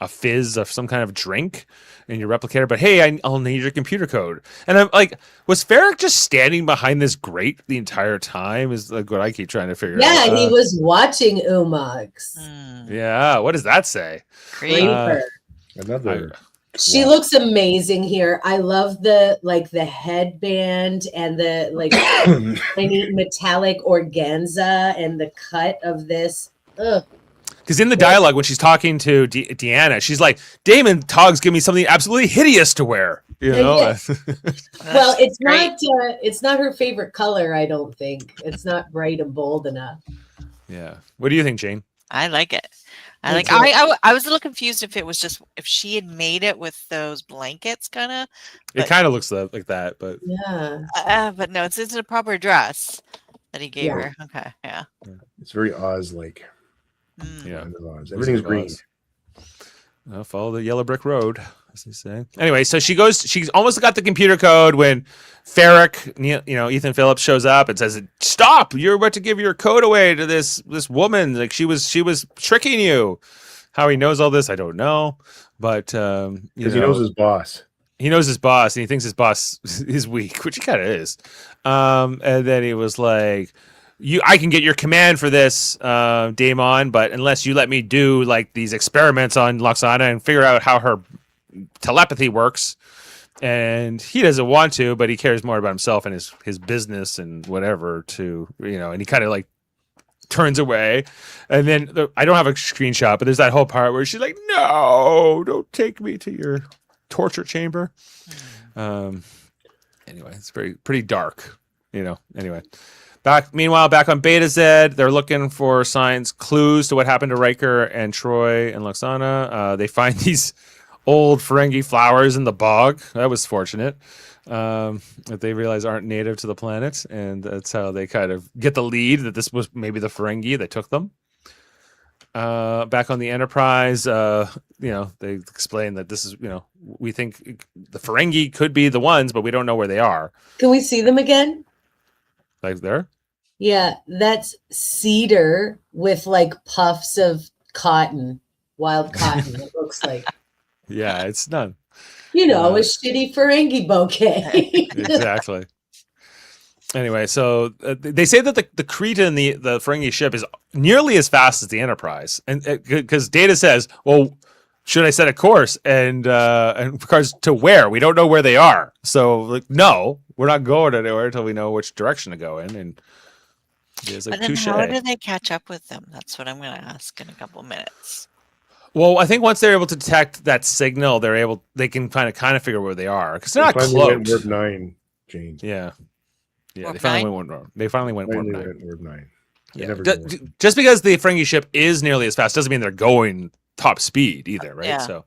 fizz of some kind of drink in your replicator, but hey, I'll need your computer code." And I'm like, was Ferric just standing behind this grate the entire time? Is like what I keep trying to figure out. Yeah, he was watching umox. Yeah, what does that say? Another. She looks amazing here. I love the headband and the tiny metallic organza and the cut of this. Ugh. Because in the dialogue, when she's talking to Deanna, she's like, "Damon Togg's give me something absolutely hideous to wear." Well, it's not her favorite color. I don't think it's not bright and bold enough. Yeah. What do you think, Jane? I like it. I was a little confused if she had made it with those blankets, kind of. It kind of looks like that, but yeah. But no, it's a proper dress that he gave her. Okay, yeah. It's very Oz-like. Yeah, everything's green. Follow the yellow brick road, as they say. Anyway, so she's almost got the computer code when Ferric, Ethan Phillips shows up and says, "Stop! You're about to give your code away to this woman. Like she was tricking you." How he knows all this, I don't know, but because he knows his boss. He knows his boss, and he thinks his boss is weak, which he kind of is. And then he was like, I can get your command for this, DaiMon, but unless you let me do like these experiments on Lwaxana and figure out how her telepathy works, and he doesn't want to, but he cares more about himself and his business and whatever and he kind of like turns away. And then I don't have a screenshot, but there's that whole part where she's like, "No, don't take me to your torture chamber." Anyway, it's pretty dark, anyway. Meanwhile, back on Beta Z, they're looking for clues to what happened to Riker and Troi and Lwaxana. They find these old Ferengi flowers in the bog. That was fortunate. That they realize aren't native to the planet, and that's how they kind of get the lead that this was maybe the Ferengi that took them. Back on the Enterprise, they explain that this is, we think the Ferengi could be the ones, but we don't know where they are. Can we see them again? Like there? Yeah, that's cedar with like puffs of cotton, wild cotton. It looks like. Yeah, it's none. A shitty Ferengi bouquet. Exactly. Anyway, so they say that the Krita in the Ferengi ship is nearly as fast as the Enterprise, and because Data says, "Well, should I set a course?" And Picard's, "To where? We don't know where they are." So, like, no, we're not going anywhere until we know which direction to go in. And it's like, but then touche. how do they catch up with them? That's what I'm going to ask in a couple of minutes. Well, I think once they're able to detect that signal, they can kind of figure where they are because they're not Finally went cloaked. warp 9, Jane. Yeah. Warp They finally 9? went warp. They finally went warp 9. Went warp 9. They Yeah. never go Just because the Ferengi ship is nearly as fast doesn't mean they're going top speed either, right? Yeah. So,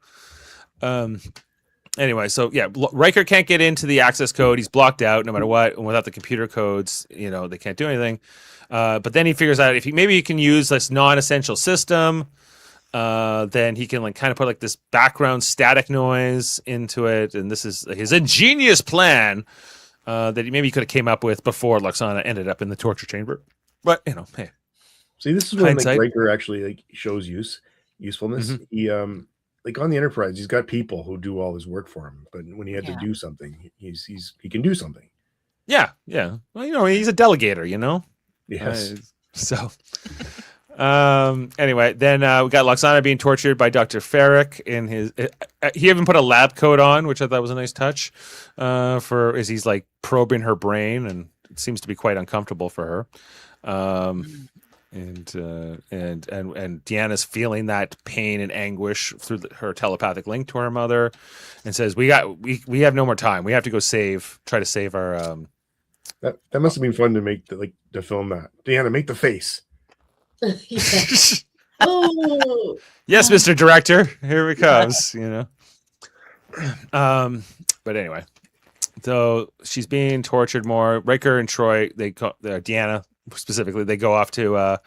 anyway, so yeah, Riker can't get into the access code. He's blocked out no matter what, and without the computer codes, they can't do anything. But then he figures out if he can use this non-essential system, then he can kind of put this background static noise into it, and this is his ingenious plan that he could have came up with before Lwaxana ended up in the torture chamber. But hey, See, this is when hindsight. Riker actually shows usefulness. Mhm. He on the Enterprise, he's got people who do all his work for him, but when he had to do something, he can do something. Yeah. Well, he's a delegator, Yes. So, anyway, then we got Lwaxana being tortured by Dr. Ferrick in his. He even put a lab coat on, which I thought was a nice touch. As he's probing her brain, and it seems to be quite uncomfortable for her. And Deanna's feeling that pain and anguish through her telepathic link to her mother, and says, "We have no more time. We have to go try to save our." That must have been fun to film that. Deanna, make the face. Yeah. Oh, Yes, Mr. Director. Here it comes. But anyway, so she's being tortured more. Riker and Troi, Deanna specifically, they go off to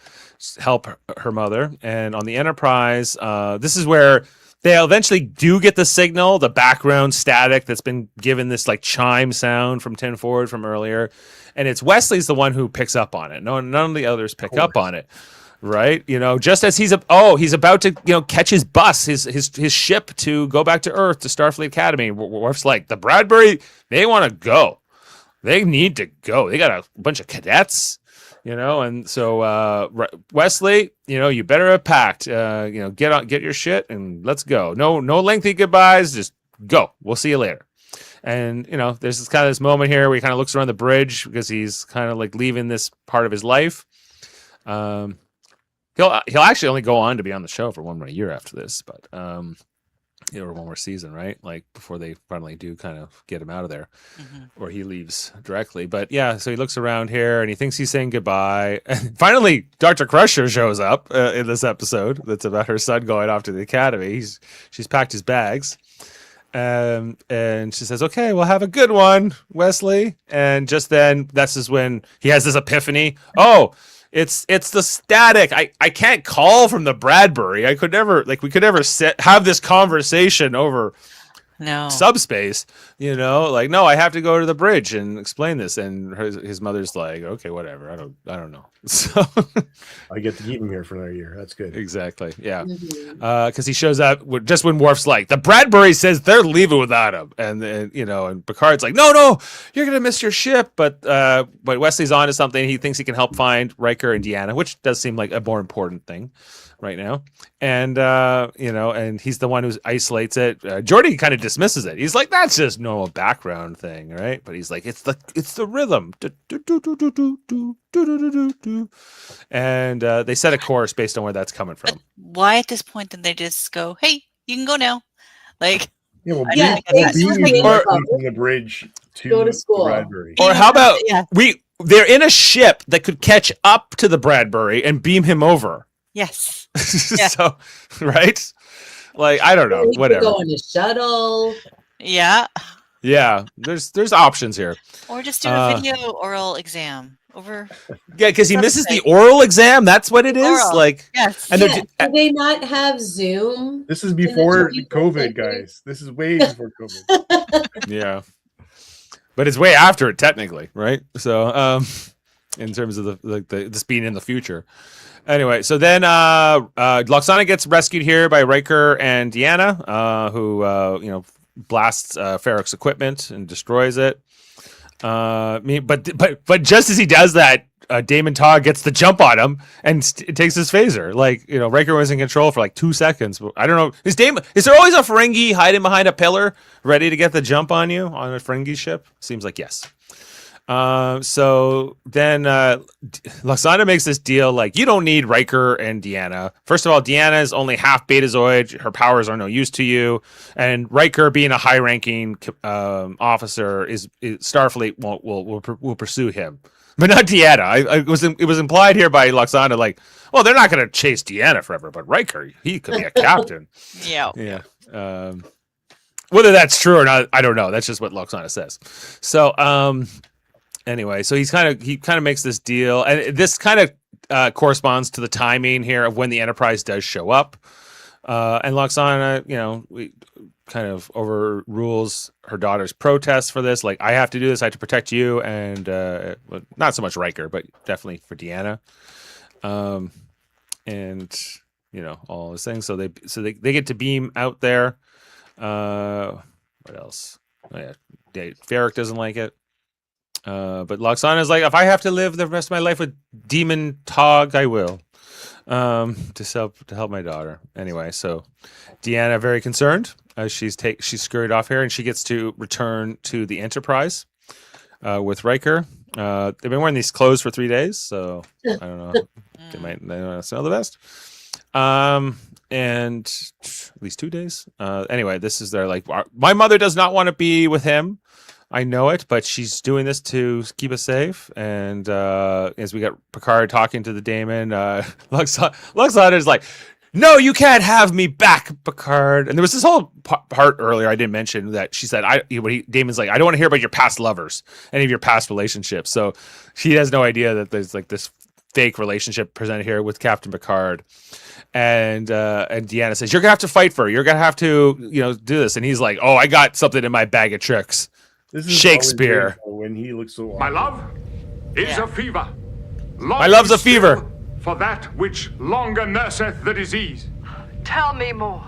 help her mother. And on the Enterprise, this is where they eventually do get the signal, the background static that's been given this chime sound from 10 forward from earlier. And it's Wesley's the one who picks up on it. None of the others pick up on it. Right, just as he's about to catch his bus, his ship to go back to Earth to Starfleet Academy. Worf's like, the Bradbury, they want to go, they need to go. They got a bunch of cadets, and so Wesley, you better have packed. Get your shit and let's go. No lengthy goodbyes, just go. We'll see you later. And there's this moment here where he kind of looks around the bridge because he's kind of leaving this part of his life. He'll actually only go on to be on the show for one more year after this, but or one more season, right? Before they finally do kind of get him out of there, or he leaves directly. But yeah, so he looks around here and he thinks he's saying goodbye. And finally, Dr. Crusher shows up in this episode. That's about her son going off to the academy. She's packed his bags, and she says, "Okay, well, have a good one, Wesley." And just then, that's just when he has this epiphany. Oh. It's the static. I can't call from the Bradbury. We could never have this conversation over subspace. No, I have to go to the bridge and explain this. And his mother's like, okay, whatever. I don't know. So I get to keep him here for another year. That's good. Exactly. Yeah. Because he shows up just when Worf's like, the Bradbury says they're leaving without him, and and Picard's like, no, you're gonna miss your ship. But Wesley's on to something. He thinks he can help find Riker and Deanna, which does seem like a more important thing right now. And and he's the one who isolates it. Geordi kind of dismisses it. He's like, that's just normal background thing, right? But he's like, it's the rhythm. And they set a course based on where that's coming from. But why at this point did they just go, hey, you can go now? Yeah, well, Yeah, Beam they- Martin from the bridge to Go to school. the Bradbury. Or how about Yeah. they're in a ship that could catch up to the Bradbury and beam him over. Yes. So, right? I don't know. We could Whatever. go on a shuttle. Yeah. Yeah, there's options here. Or just do a video oral exam over. Yeah, because he misses the Something. oral exam. That's what it is. Oral. Yes. And Yeah, they're do they not have Zoom? This is before Didn't COVID, you- guys. This is way before COVID. yeah, but it's way after it technically, right? So, in terms of the speed in the future. Anyway, so then Lwaxana gets rescued here by Riker and Deanna, who blasts Ferrick's equipment and destroys it. But just as he does that, Damon Todd gets the jump on him and takes his phaser. Riker was in control for 2 seconds. I don't know. Is there always a Ferengi hiding behind a pillar, ready to get the jump on you on a Ferengi ship? Seems like yes. So then Lwaxana makes this deal like, you don't need Riker and Deanna. First of all, Deanna is only half Betazoid. Her powers are no use to you. And Riker, being a high-ranking officer, is Starfleet will pursue him. But not Deanna. It was implied here by Lwaxana, like, well, they're not going to chase Deanna forever, but Riker, he could be a captain. Yeah. Yeah. Whether that's true or not, I don't know. That's just what Lwaxana says. So, anyway, so he kind of makes this deal, and this kind of corresponds to the timing here of when the Enterprise does show up. And Lwaxana, we kind of overrules her daughter's protest for this. Like, I have to do this. I have to protect you, and well, not so much Riker, but definitely for Deanna. And all those things. So they get to beam out there. What else? Oh yeah, Ferric doesn't like it. But Lwaxana is like, if I have to live the rest of my life with Demon Tog, I will. To help my daughter. Anyway, so Deanna very concerned as she's scurried off here, and she gets to return to the Enterprise with Riker. They've been wearing these clothes for 3 days, so I don't know. They might not smell the best. And at least 2 days. Anyway, this is their like, my mother does not want to be with him. I know it, but she's doing this to keep us safe. And as we got Picard talking to the Daemon, Lwaxana is like, no, you can't have me back, Picard. And there was this whole part earlier I didn't mention that she said, Daemon's like, I don't want to hear about your past lovers, any of your past relationships. So she has no idea that there's like this fake relationship presented here with Captain Picard. And Deanna says, you're gonna have to fight for her. You're gonna have to, do this. And he's like, oh, I got something in my bag of tricks. This is Shakespeare. when he looks so My awkward. love is a fever. My love's a fever. For that which longer nurseth the disease. Tell me more.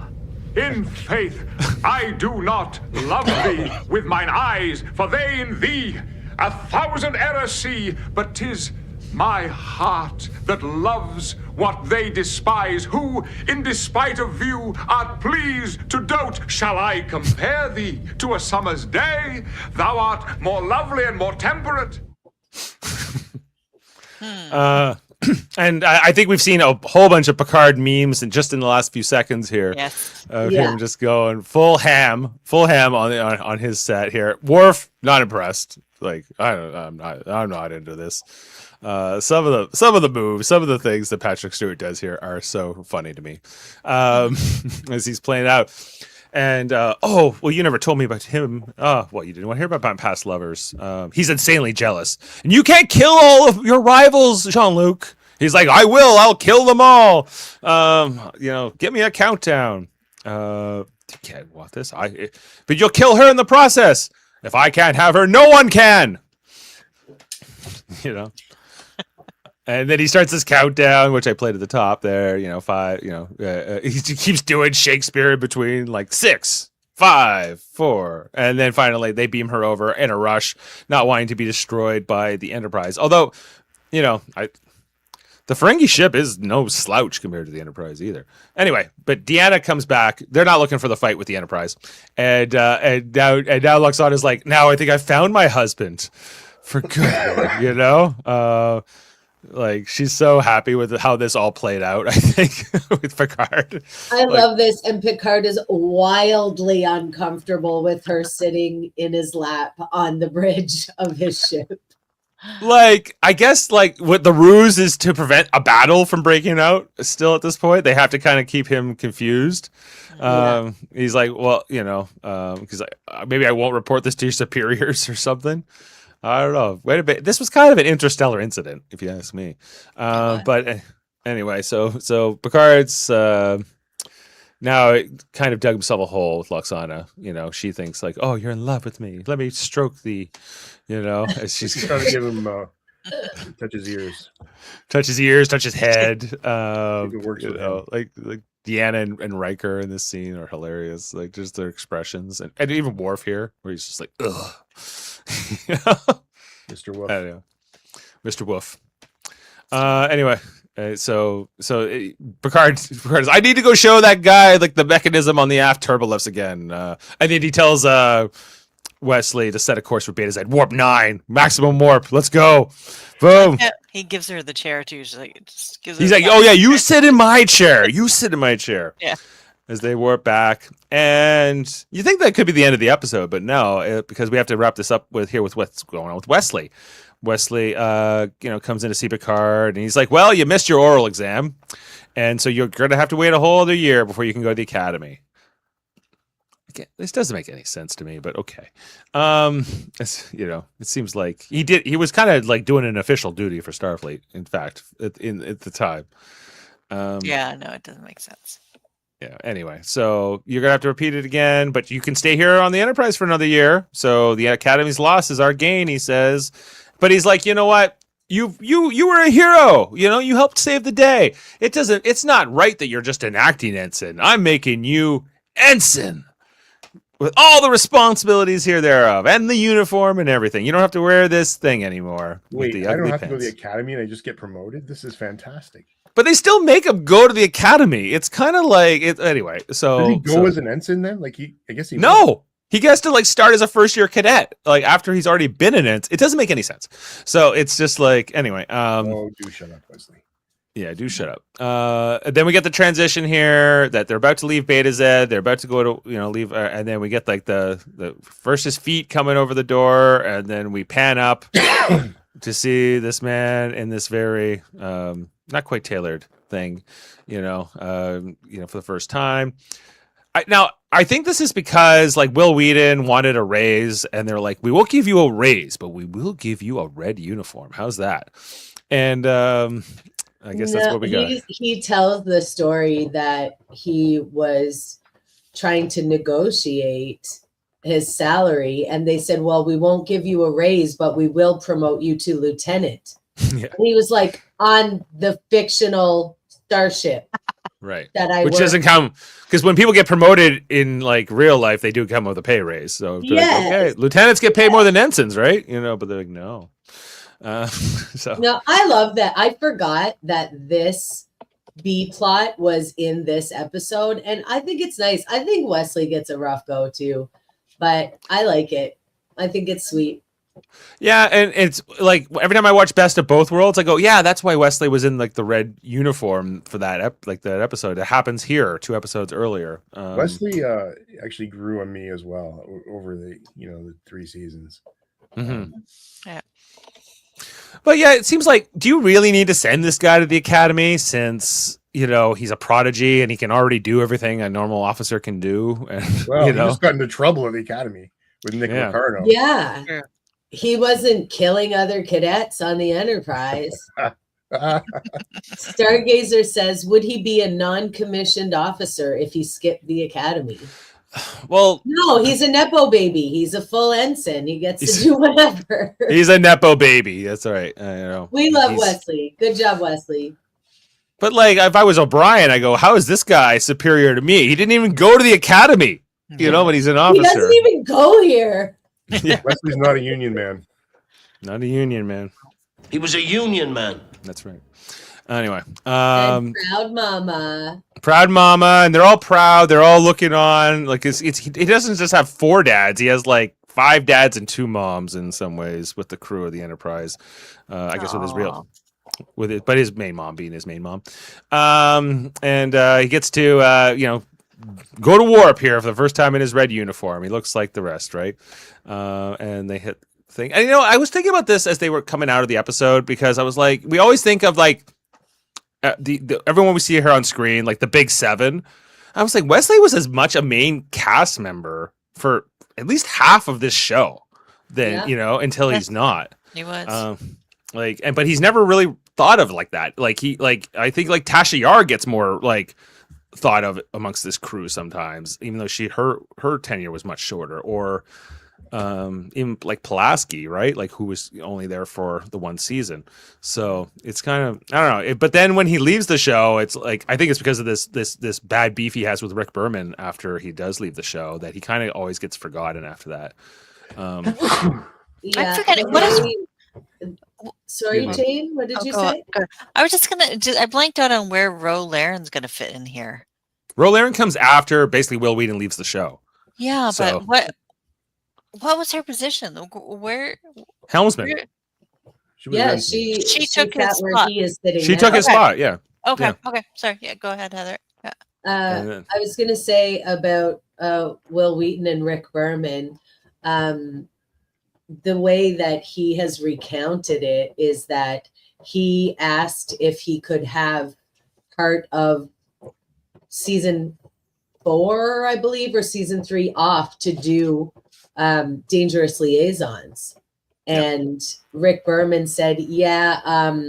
In faith, I do not love thee with mine eyes, for they in thee 1,000 errors see, but 'tis my heart that loves what they despise, who, in despite of view, art pleased to dote. Shall I compare thee to a summer's day? Thou art more lovely and more temperate. And I think we've seen a whole bunch of Picard memes and just in the last few seconds here. Yes. Of him just going full ham on his set here. Worf, not impressed. Like, I'm not into this. Some of the moves, some of the things that Patrick Stewart does here are so funny to me. As he's playing out. And you never told me about him. You didn't want to hear about my past lovers. He's insanely jealous, and you can't kill all of your rivals, Jean-Luc. He's like, I'll kill them all. Give me a countdown. You can't want this. But you'll kill her in the process. If I can't have her, no one can. And then he starts this countdown, which I played at the top there. 5. He keeps doing Shakespeare in between, like 6, 5, 4, and then finally they beam her over in a rush, not wanting to be destroyed by the Enterprise. Although, the Ferengi ship is no slouch compared to the Enterprise either. Anyway, but Deanna comes back. They're not looking for the fight with the Enterprise, and now Lwaxana is like, now I think I found my husband for good. Like, she's so happy with how this all played out, I think, with Picard. I love this. And Picard is wildly uncomfortable with her sitting in his lap on the bridge of his ship. Like, I guess, like, what the ruse is to prevent a battle from breaking out still at this point. They have to kind of keep him confused. He's like, well, because maybe I won't report this to your superiors or something. I don't know. Wait a bit. This was kind of an interstellar incident, if you ask me. But anyway, so Picard's now kind of dug himself a hole with Lwaxana. She thinks like, oh, you're in love with me. Let me stroke thee. As she's trying to give him touch his ears, touch his head. It works with him. Like Deanna and Riker in this scene are hilarious. Like, just their expressions, and even Worf here, where he's just like, ugh. Mr. Wolf. Mr. Wolf. Anyway, so Picard is, I need to go show that guy like the mechanism on the aft turbolifts again. And then he tells Wesley to set a course for Beta Z. Warp 9, maximum warp. Let's go. Boom. Yeah, he gives her the chair too. She's like, just gives her He's the like, oh yeah, you sit in my chair. You sit in my chair. Yeah. As they warp back, and you think that could be the end of the episode, but no, because we have to wrap this up with what's going on with Wesley. Wesley, comes in to see Picard, and he's like, "Well, you missed your oral exam, and so you're gonna have to wait a whole other year before you can go to the academy." This doesn't make any sense to me, but okay. It seems like he was kind of like doing an official duty for Starfleet. In fact, at the time. Yeah, no, it doesn't make sense. Yeah. Anyway, so you're gonna have to repeat it again, but you can stay here on the Enterprise for another year. So the Academy's loss is our gain, he says. But he's like, you know what? You were a hero. You helped save the day. It's not right that you're just an acting ensign. I'm making you ensign with all the responsibilities here thereof, and the uniform and everything. You don't have to wear this thing anymore. Wait, with the I don't ugly have to go to the pants. academy and I just get promoted? This is fantastic. But they still make him go to the academy. It's kind of like it anyway. So Does he go as an ensign then? Like I guess he no. He gets to like start as a first year cadet, like after he's already been in it. It doesn't make any sense. So it's just like anyway. do shut up, Wesley. Yeah, do shut up. Then we get the transition here that they're about to leave Beta Z. They're about to go to leave, and then we get like the first his feet coming over the door, and then we pan up to see this man in this very not quite tailored thing, for the first time. I think this is because like Will Wheaton wanted a raise, and they're like, we won't give you a raise, but we will give you a red uniform. How's that? And I guess that's what we got. He tells the story that he was trying to negotiate his salary, and they said, well, we won't give you a raise, but we will promote you to lieutenant. Yeah. And he was like, on the fictional starship. Right. Which doesn't come because when people get promoted in like real life, they do come with a pay raise. So like, okay, lieutenants get paid more than ensigns, right? But they're like, no. No, I love that. I forgot that this B plot was in this episode, and I think it's nice. I think Wesley gets a rough go too, but I like it. I think it's sweet. Yeah, and it's like every time I watch Best of Both Worlds, I go, yeah, that's why Wesley was in like the red uniform for that that episode. It happens here 2 episodes earlier. Wesley actually grew on me as well over the the 3 seasons. Mm-hmm. Yeah. But yeah, it seems like, do you really need to send this guy to the academy since he's a prodigy and he can already do everything a normal officer can do? And he just got into trouble at the academy with Nick Ricardo. Yeah. Sure. He wasn't killing other cadets on the Enterprise. Stargazer says, would he be a non-commissioned officer if he skipped the academy? Well, no, he's a Nepo baby. He's a full ensign. He gets to do whatever. He's a Nepo baby. That's all right. We love Wesley. Good job, Wesley. But like, if I was O'Brien, I go, how is this guy superior to me? He didn't even go to the academy, but he's an officer. He doesn't even go here. Yeah. Wesley's not a union man. Not a union man. He was a union man. That's right. Anyway, and proud mama, and they're all proud. They're all looking on. Like he doesn't just have 4 dads. He has like 5 dads and 2 moms in some ways with the crew of the Enterprise. I guess but his main mom being his main mom. And he gets to go to warp here for the first time in his red uniform. He looks like the rest, right? And they hit the thing. And I was thinking about this as they were coming out of the episode, because I was like, we always think of like everyone we see here on screen, like the big 7. I was like, Wesley was as much a main cast member for at least half of this show than until he's not. He was but he's never really thought of like that. I think like Tasha Yar gets more like thought of amongst this crew sometimes, even though her tenure was much shorter. Or even like Pulaski, right? Like, who was only there for the 1 season. So it's kind of, I don't know. But then when he leaves the show, it's like, I think it's because of this bad beef he has with Rick Berman after he does leave the show, that he kind of always gets forgotten after that. I'm forgetting. What is? Sorry, Jane. What did you say? I was I blanked out on where Ro Laren's gonna fit in here. Ro Laren comes after basically Will Wheaton leaves the show. Yeah, So- but what? What was her position? Where? Helmsman. where- She was Yeah, in- she took his sat where spot. he is sitting. She now. took his Okay. spot. Yeah. Okay. Yeah. Okay. Sorry. Yeah. Go ahead, Heather. Yeah. And then- I was gonna say about Will Wheaton and Rick Berman. The way that he has recounted it is that he asked if he could have part of season 4, I believe, or season 3 off to do Dangerous Liaisons. And Rick Berman said, yeah,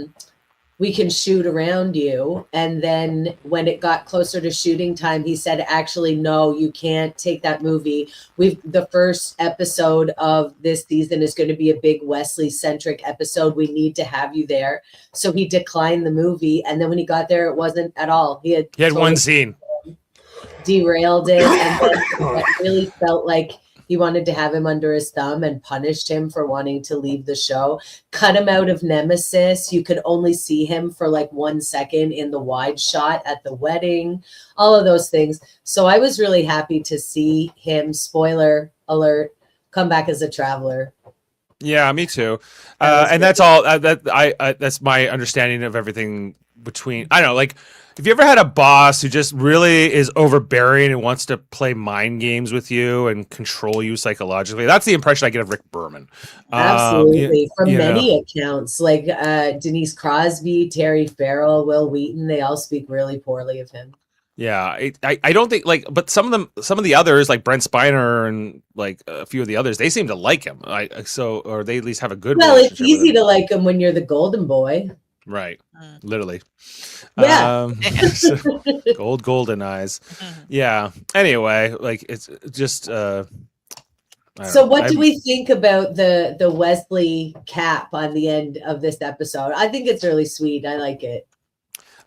we can shoot around you. And then when it got closer to shooting time, he said, actually, no, you can't take that movie. The first episode of this season is going to be a big Wesley centric episode. We need to have you there. So he declined the movie. And then when he got there, it wasn't at all. He had one scene. Derailed it. And then it really felt like he wanted to have him under his thumb and punished him for wanting to leave the show. Cut him out of Nemesis. You could only see him for like 1 second in the wide shot at the wedding, all of those things. So I was really happy to see him, spoiler alert, come back as a traveler. Yeah, me too. And that's all. That's my understanding of everything between. I don't know, like. If you ever had a boss who just really is overbearing and wants to play mind games with you and control you psychologically, that's the impression I get of Rick Berman. Absolutely. From you many know. accounts, like Denise Crosby, Terry Farrell, Will Wheaton, they all speak really poorly of him. Yeah, I don't think but some of the others like Brent Spiner and like a few of the others, they seem to like him. Or they at least have a good. Well, it's relationship with easy him. to like him when you're the golden boy. Right, literally. Yeah. Golden eyes. Yeah. Anyway, like it's just. I don't So know. what do we think about the Wesley cap on the end of this episode? I think it's really sweet. I like it.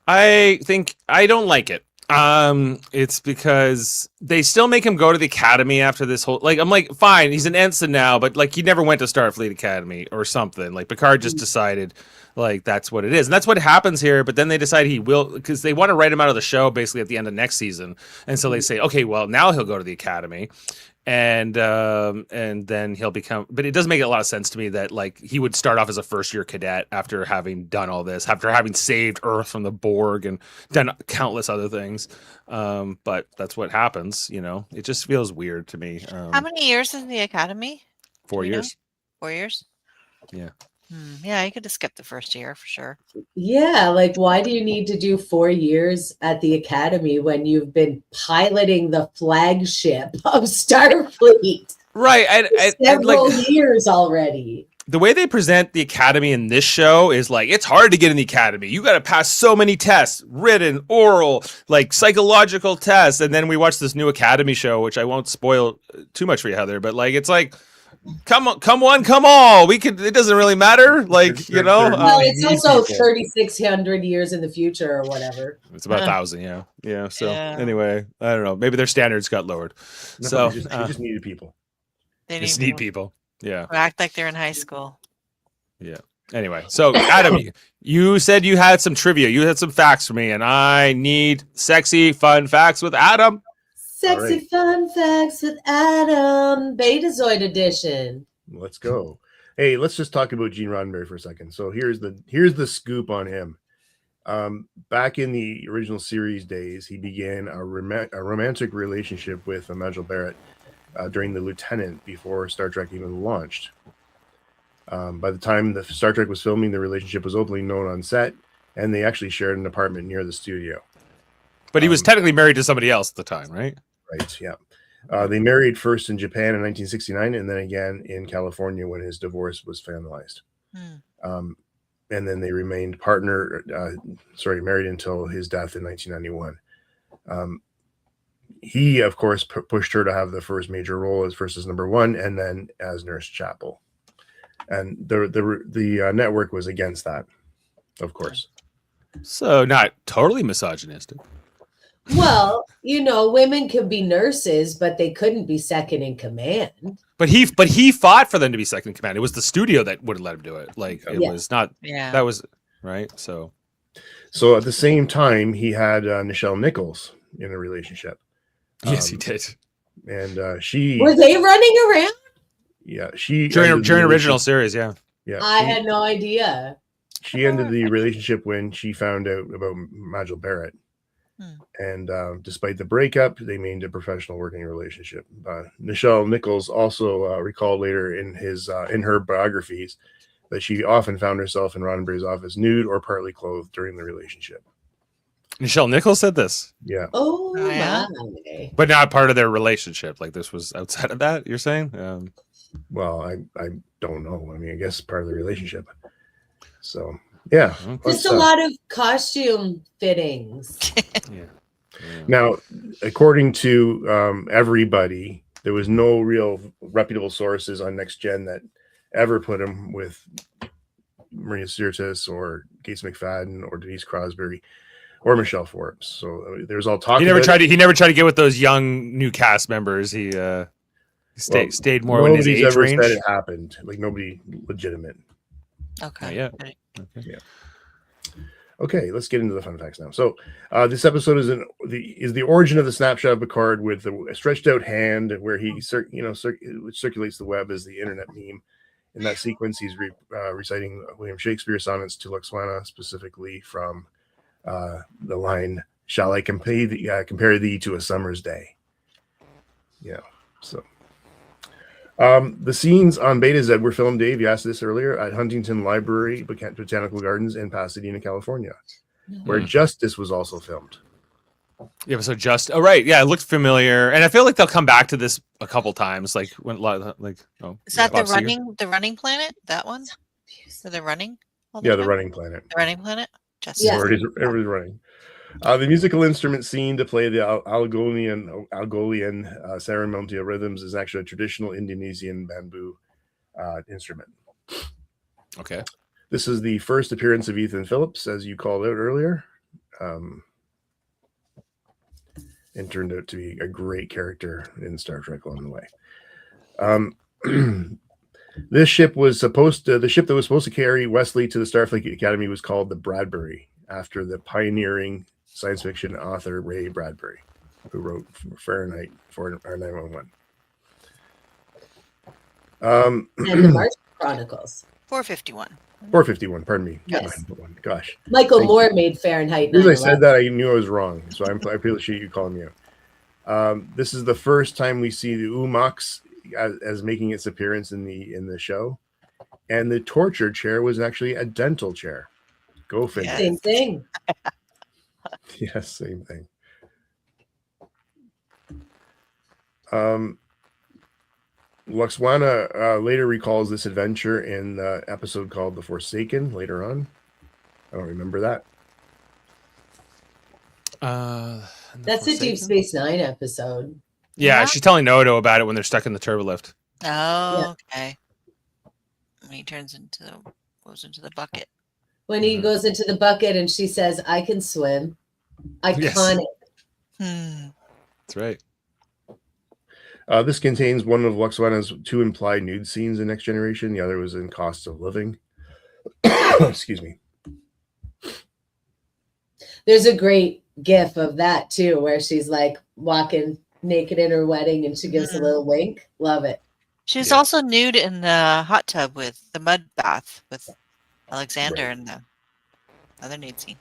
I think I don't like it. It's because they still make him go to the academy after this whole. Like, I'm like, fine, he's an ensign now, but like he never went to Starfleet Academy or something. Like Picard just decided, like that's what it is, and that's what happens here. But then they decide he will because they want to write him out of the show basically at the end of next season, and so they say, okay, well now he'll go to the academy. And then he'll become, but it doesn't make a lot of sense to me that like he would start off as a first year cadet after having done all this, after having saved Earth from the Borg and done countless other things. But that's what happens, you know. It just feels weird to me. How many years is the academy? 4 Do you know? years. 4 years. Yeah. Yeah, you could have skipped the first year for sure. Yeah, like why do you need to do 4 years at the academy when you've been piloting the flagship of Starfleet? Right, and Several like years already. the way they present the academy in this show is like it's hard to get in the academy. You got to pass so many tests, written, oral, like psychological tests, and then we watch this new academy show, which I won't spoil too much for you, Heather. But like it's like. Come on, come one, come all. We could. It doesn't really matter. Like you know. Well, it's also 3,600 years in the future or whatever. It's about 1,000. Yeah. Yeah. So Yeah. anyway, I don't know. Maybe their standards got lowered. No, So we just needed people. They just need need people. Yeah. who act like they're in high school. Yeah. Anyway, so Adam, you said you had some trivia. You had some facts for me, and I need sexy, fun facts with Adam. Sexy right. fun facts with Adam, Betazoid edition. Let's go. Hey, let's just talk about Gene Roddenberry for a second. So here's the scoop on him. Back in the original series days, he began a romantic relationship with Majel Barrett during the Lieutenant before Star Trek even launched. By the time the Star Trek was filming, the relationship was openly known on set, and they actually shared an apartment near the studio. But he was technically married to somebody else at the time, right? Right, yeah. They married first in Japan in 1969 and then again in California when his divorce was finalized. And then they remained married until his death in 1991. He, of course, pushed her to have the first major role as first as number one and then as Nurse Chapel. And the network was against that, of course. So not totally misogynistic. Well, you know, women could be nurses, but they couldn't be second in command. But he fought for them to be second in command. It was the studio that wouldn't let him do it. Like it Yeah. was not. Yeah. That was right. So at the same time, he had Nichelle Nichols in a relationship. yes, he did. And she Were they running around? Yeah, she during ended the original relationship- series. Yeah. Yeah, I had no idea. she ended the relationship when she found out about Majel Barrett. Hmm. And despite the breakup, they maintained a professional working relationship. Nichelle Nichols also recalled later in her biographies that she often found herself in Roddenberry's office nude or partly clothed during the relationship. Nichelle Nichols said this, Yeah. Oh, yeah? my. but not part of their relationship. Like this was outside of that. You're saying? Well, I don't know. I mean, I guess part of the relationship. So yeah. Okay. fun Just a stuff. lot of costume fittings. Yeah. Now, according to everybody, there was no real reputable sources on Next Gen that ever put him with Maria Sirtis or Gates McFadden or Denise Crosby or Michelle Forbes. So there's all talk. He never about tried it. to. He never tried to get with those young new cast members. He stayed more in his Nobody's age ever range. said it happened. Like nobody legitimate. Okay. Yeah. Right. Okay. Okay, let's get into the fun facts now. So, this episode is the origin of the snapshot of Picard with the stretched out hand, where he which circulates the web as the internet meme. In that sequence, he's reciting William Shakespeare sonnets to Lwaxana, specifically from the line, "Shall I compare thee to a summer's day?" Yeah. So, the scenes on Beta Z were filmed, Dave, you asked this earlier, at Huntington Library Botanical Gardens in Pasadena, California, where Justice was also filmed. Yeah, so just right. Yeah, it looked familiar, and I feel like they'll come back to this a couple times. Like when, Is that Bob Seger? the running planet? That one? So they're running? all Yeah, the time? running planet. The running planet? Just Yeah. Everybody's running. The musical instrument scene to play the Algolian ceremonial rhythms is actually a traditional Indonesian bamboo instrument. Okay. This is the first appearance of Ethan Phillips, as you called out earlier. And turned out to be a great character in Star Trek along the way. The ship that was supposed to carry Wesley to the Starfleet Academy was called the Bradbury, after the pioneering science fiction author Ray Bradbury, who wrote Fahrenheit 491. And the Martian Chronicles. 451. 451, pardon me. Yes. 911. Gosh. Michael Thank Moore made Fahrenheit As 9/11. I said that, I knew I was wrong. So I appreciate you calling me out. This is the first time we see the Umax as making its appearance in the show. And the torture chair was actually a dental chair. Go figure. Yes. Same thing. Yes, same thing. Lwaxana later recalls this adventure in the episode called The Forsaken later on. I don't remember that. That's a Deep Space Nine episode. Yeah, Yeah. she's telling Nodo about it when they're stuck in the turbolift. Oh, okay. When he goes into the bucket. When he goes into the bucket and she says, "I can swim." Iconic. Hmm. That's right. This contains one of Lwaxana's 2 implied nude scenes in Next Generation. The other was in Cost of Living. Excuse me. There's a great gif of that too, where she's like walking naked in her wedding and she gives a little wink. Love it. She was also nude in the hot tub with the mud bath with Alexander Right. and the other nude scene.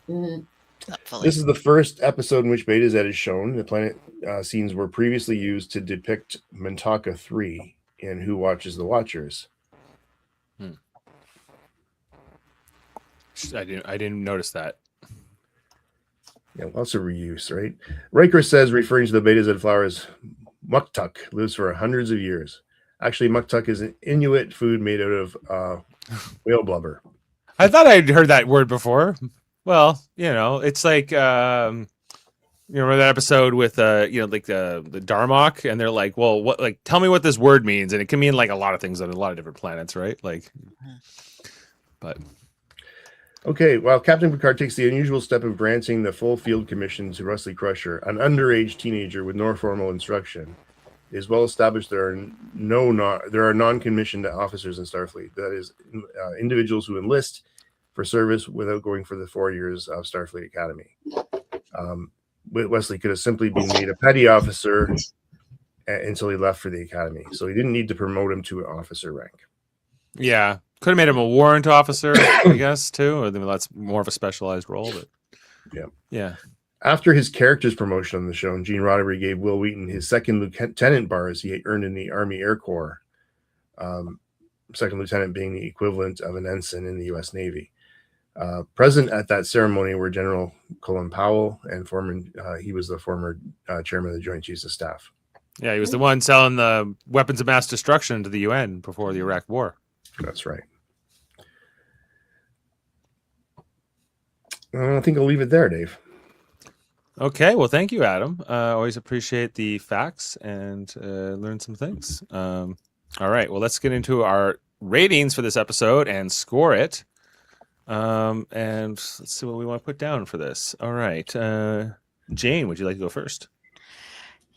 Mhm. Not fully. This is the first episode in which Beta Z is shown. The planet scenes were previously used to depict Mintaka 3 in Who Watches the Watchers. I didn't notice that. Yeah, lots of reuse, right? Riker says, referring to the Beta Z flowers, Muktuk lives for hundreds of years. Actually, Muktuk is an Inuit food made out of whale blubber. I thought I'd heard that word before. Well, it's like remember that episode with like the Darmok, and they're like, well, what, like, tell me what this word means, and it can mean like a lot of things on a lot of different planets, right? Like, but Okay, while Captain Picard takes the unusual step of granting the full field commission to Wesley Crusher, an underage teenager with no formal instruction, it is well established there are non-commissioned officers in Starfleet. That is, individuals who enlist for service without going for the 4 years of Starfleet Academy. Wesley could have simply been made a petty officer until he left for the academy. So he didn't need to promote him to officer rank. Yeah, could have made him a warrant officer, I guess, too. Or that's more of a specialized role. But yeah. After his character's promotion on the show, Gene Roddenberry gave Will Wheaton his second lieutenant bars he earned in the Army Air Corps. Second lieutenant being the equivalent of an ensign in the U.S. Navy. Present at that ceremony were General Colin Powell and he was the former chairman of the Joint Chiefs of Staff. Yeah, he was the one selling the weapons of mass destruction to the UN before the Iraq War. That's right. I think I'll leave it there, Dave. Okay, well, thank you, Adam. Always appreciate the facts and learn some things. All right, well, let's get into our ratings for this episode and score it. And let's see what we want to put down for this. All right, Jane, would you like to go first?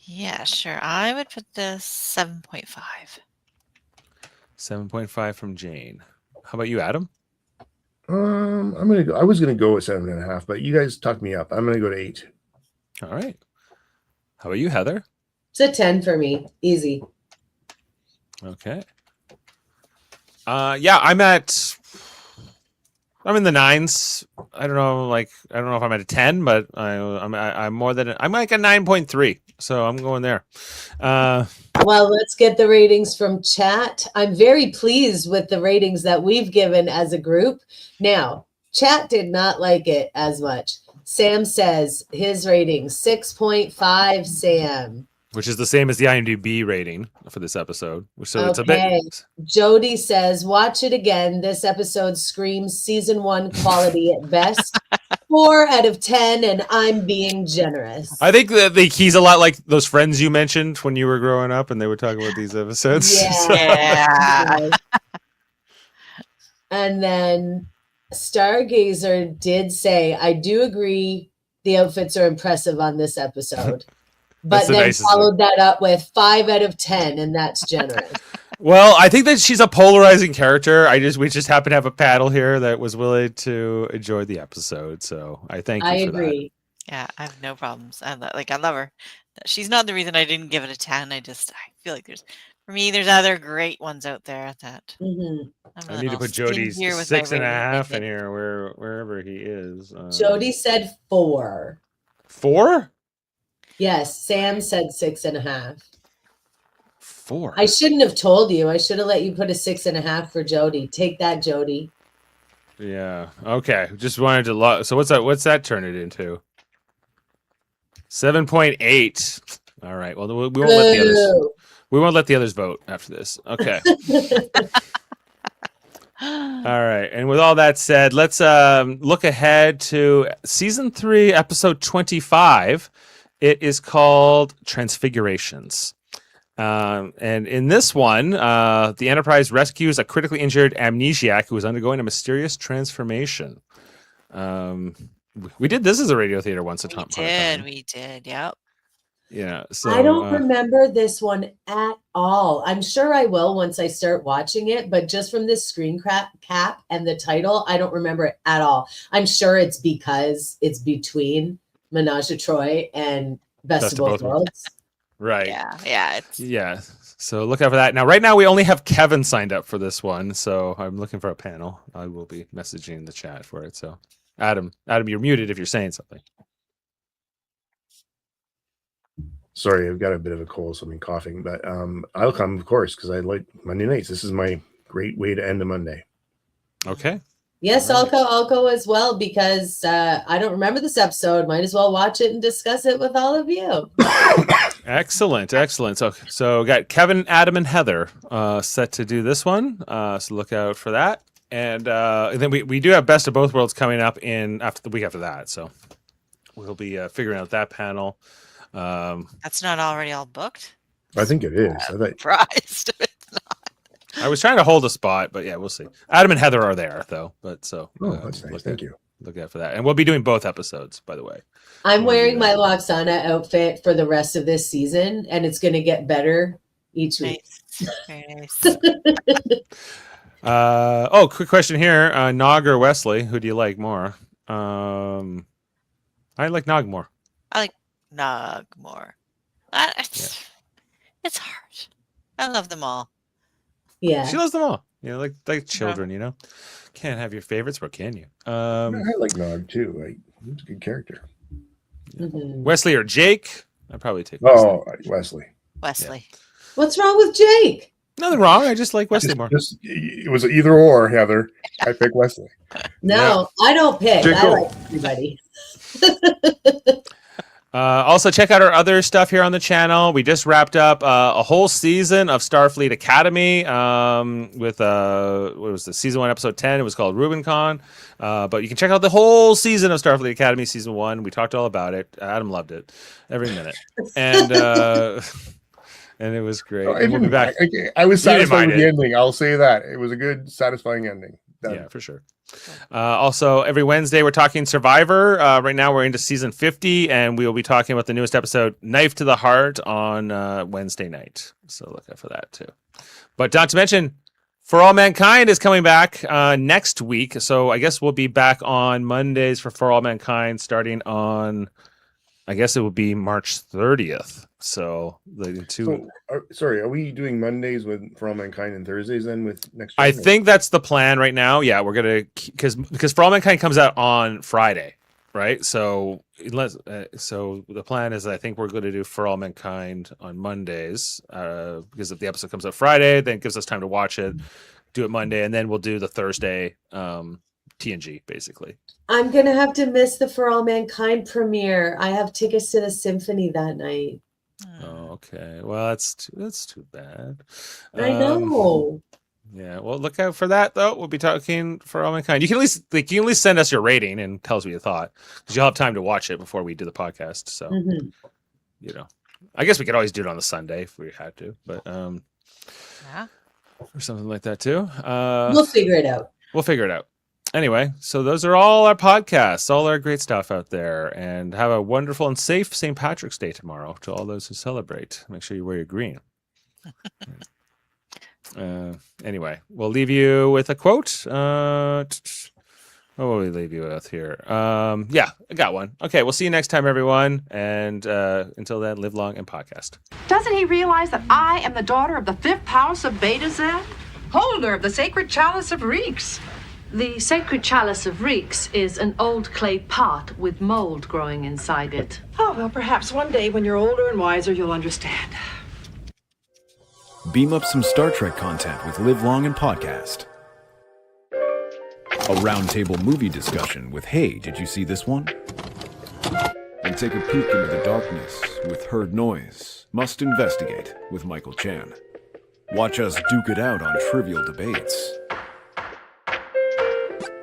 Yeah, sure. I would put this 7.5. 7.5 from Jane. How about you, Adam? I'm gonna go. I was gonna go with 7.5, but you guys talked me up. I'm gonna go to 8. All right. How about you, Heather? It's a 10 for me. Easy. Okay. Yeah, I'm in the 9s. I don't know if I'm at a 10, but I'm more than I'm like a 9.3. So I'm going there. Well, let's get the ratings from chat. I'm very pleased with the ratings that we've given as a group. Now, chat did not like it as much. Sam says his rating 6.5. Sam. Which is the same as the IMDb rating for this episode. So it's a Okay. bit. Jody says, watch it again. This episode screams season 1 quality at best. 4 out of 10, and I'm being generous. I think that he's a lot like those friends you mentioned when you were growing up and they would talk about these episodes. Yeah. And then Stargazer did say, I do agree the outfits are impressive on this episode. But then followed that up with 5 out of 10, and that's generous. Well, I think that she's a polarizing character. We just happen to have a paddle here that was willing to enjoy the episode. So I thank you for agree. That. Yeah, I have no problems. I love her. She's not the reason I didn't give it a 10. I feel like there's other great ones out there that I need to put Jody's 6.5 in here wherever he is. Jody said 4. 4? Yes, Sam said 6.5. 4. I shouldn't have told you. I should have let you put a 6.5 for Jody. Take that, Jody. Yeah. Okay. Just wanted to so what's that turn it into? 7.8. All right. Well, we won't let the others vote after this. Okay. All right. And with all that said, let's look ahead to season 3, episode 25. It is called Transfigurations. And in this one, the Enterprise rescues a critically injured amnesiac who is undergoing a mysterious transformation. We did this as a radio theater once upon a time. We did. Yep. Yeah. So I don't remember this one at all. I'm sure I will once I start watching it, but just from this screen cap and the title, I don't remember it at all. I'm sure it's because it's between Ménage Troi and Best of Both Worlds. Right. Yeah. Yeah. So look out for that. Now, right now, we only have Kevin signed up for this one. So I'm looking for a panel. I will be messaging the chat for it. So Adam, you're muted if you're saying something. Sorry, I've got a bit of a cold, so I'm coughing. But I'll come, of course, because I like Monday nights. This is my great way to end a Monday. Okay. Yes, All right. I'll go as well because I don't remember this episode. Might as well watch it and discuss it with all of you. Excellent. So got Kevin, Adam, and Heather set to do this one. So look out for that. And then we do have Best of Both Worlds coming up after the week after that. So we'll be figuring out that panel. That's not already all booked? I think it is. I'm surprised if it's not. I was trying to hold a spot, but yeah, we'll see. Adam and Heather are there though, but that's nice. Thank you. Look out for that, and we'll be doing both episodes, by the way. I'm wearing my Lwaxana outfit for the rest of this season, and it's going to get better each week. Very nice. Quick question here: Nog or Wesley? Who do you like more? I like Nog more. I like Nog more. It's hard. I love them all. Yeah. She loves them all. Like children, Can't have your favorites, but can you? I like Nog too. Like, he's a good character. Mhm. Wesley or Jake? I'd probably take Wesley. Oh, Wesley. Wesley. What's wrong with Jake? Nothing wrong. I just like Wesley more. It was either or, Heather. I pick Wesley. No, I don't pick. Jake I Cole. like everybody. Also, check out our other stuff here on the channel. We just wrapped up a whole season of Starfleet Academy with what was the season 1, episode 10? It was called Rubicon. But you can check out the whole season of Starfleet Academy, season 1. We talked all about it. Adam loved it every minute, and it was great. I And we'll be back. I was You didn't satisfied mind with the it. ending. I'll say that. It was a good, satisfying ending. Done. Yeah, for sure. Also, every Wednesday we're talking Survivor. Right now we're into season 50, and we will be talking about the newest episode, Knife to the Heart, on Wednesday night. So look out for that too. But not to mention, For All Mankind is coming back next week. So I guess we'll be back on Mondays for All Mankind, starting on, I guess it will be March 30th. So the two. Sorry, are we doing Mondays For All Mankind and Thursdays then with next? I think that's the plan right now. Yeah, we're gonna because For All Mankind comes out on Friday, right? So so the plan is I think we're going to do For All Mankind on Mondays because if the episode comes out Friday, then it gives us time to watch it, do it Monday, and then we'll do the Thursday TNG basically. I'm gonna have to miss the For All Mankind premiere. I have tickets to the symphony that night. Oh, okay. Well, that's too bad. I know. Yeah. Well, look out for that though. We'll be talking For All Mankind. You can at least send us your rating and tell us what you thought, because you'll have time to watch it before we do the podcast. So, I guess we could always do it on the Sunday if we had to, but Yeah. or something like that too. We'll figure it out. We'll figure it out. Anyway, so those are all our podcasts, all our great stuff out there, and have a wonderful and safe St. Patrick's Day tomorrow to all those who celebrate. Make sure you wear your green. Anyway, we'll leave you with a quote. What will we leave you with here? Yeah, I got one. Okay, we'll see you next time, everyone. And until then, live long and podcast. Doesn't he realize that I am the daughter of the 5th house of Beta Z, holder of the sacred chalice of Reeks? The sacred chalice of Reeks is an old clay pot with mold growing inside it. Oh, well, perhaps one day when you're older and wiser, you'll understand. Beam up some Star Trek content with Live Long and Podcast. A roundtable movie discussion with Hey, did you see this one? And take a peek into the darkness with Heard Noise, Must Investigate with Michael Chan. Watch us duke it out on trivial debates.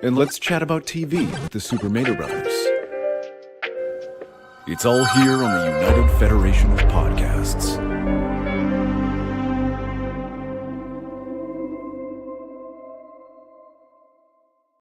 And let's chat about TV with the Super Mater Brothers. It's all here on the United Federation of Podcasts.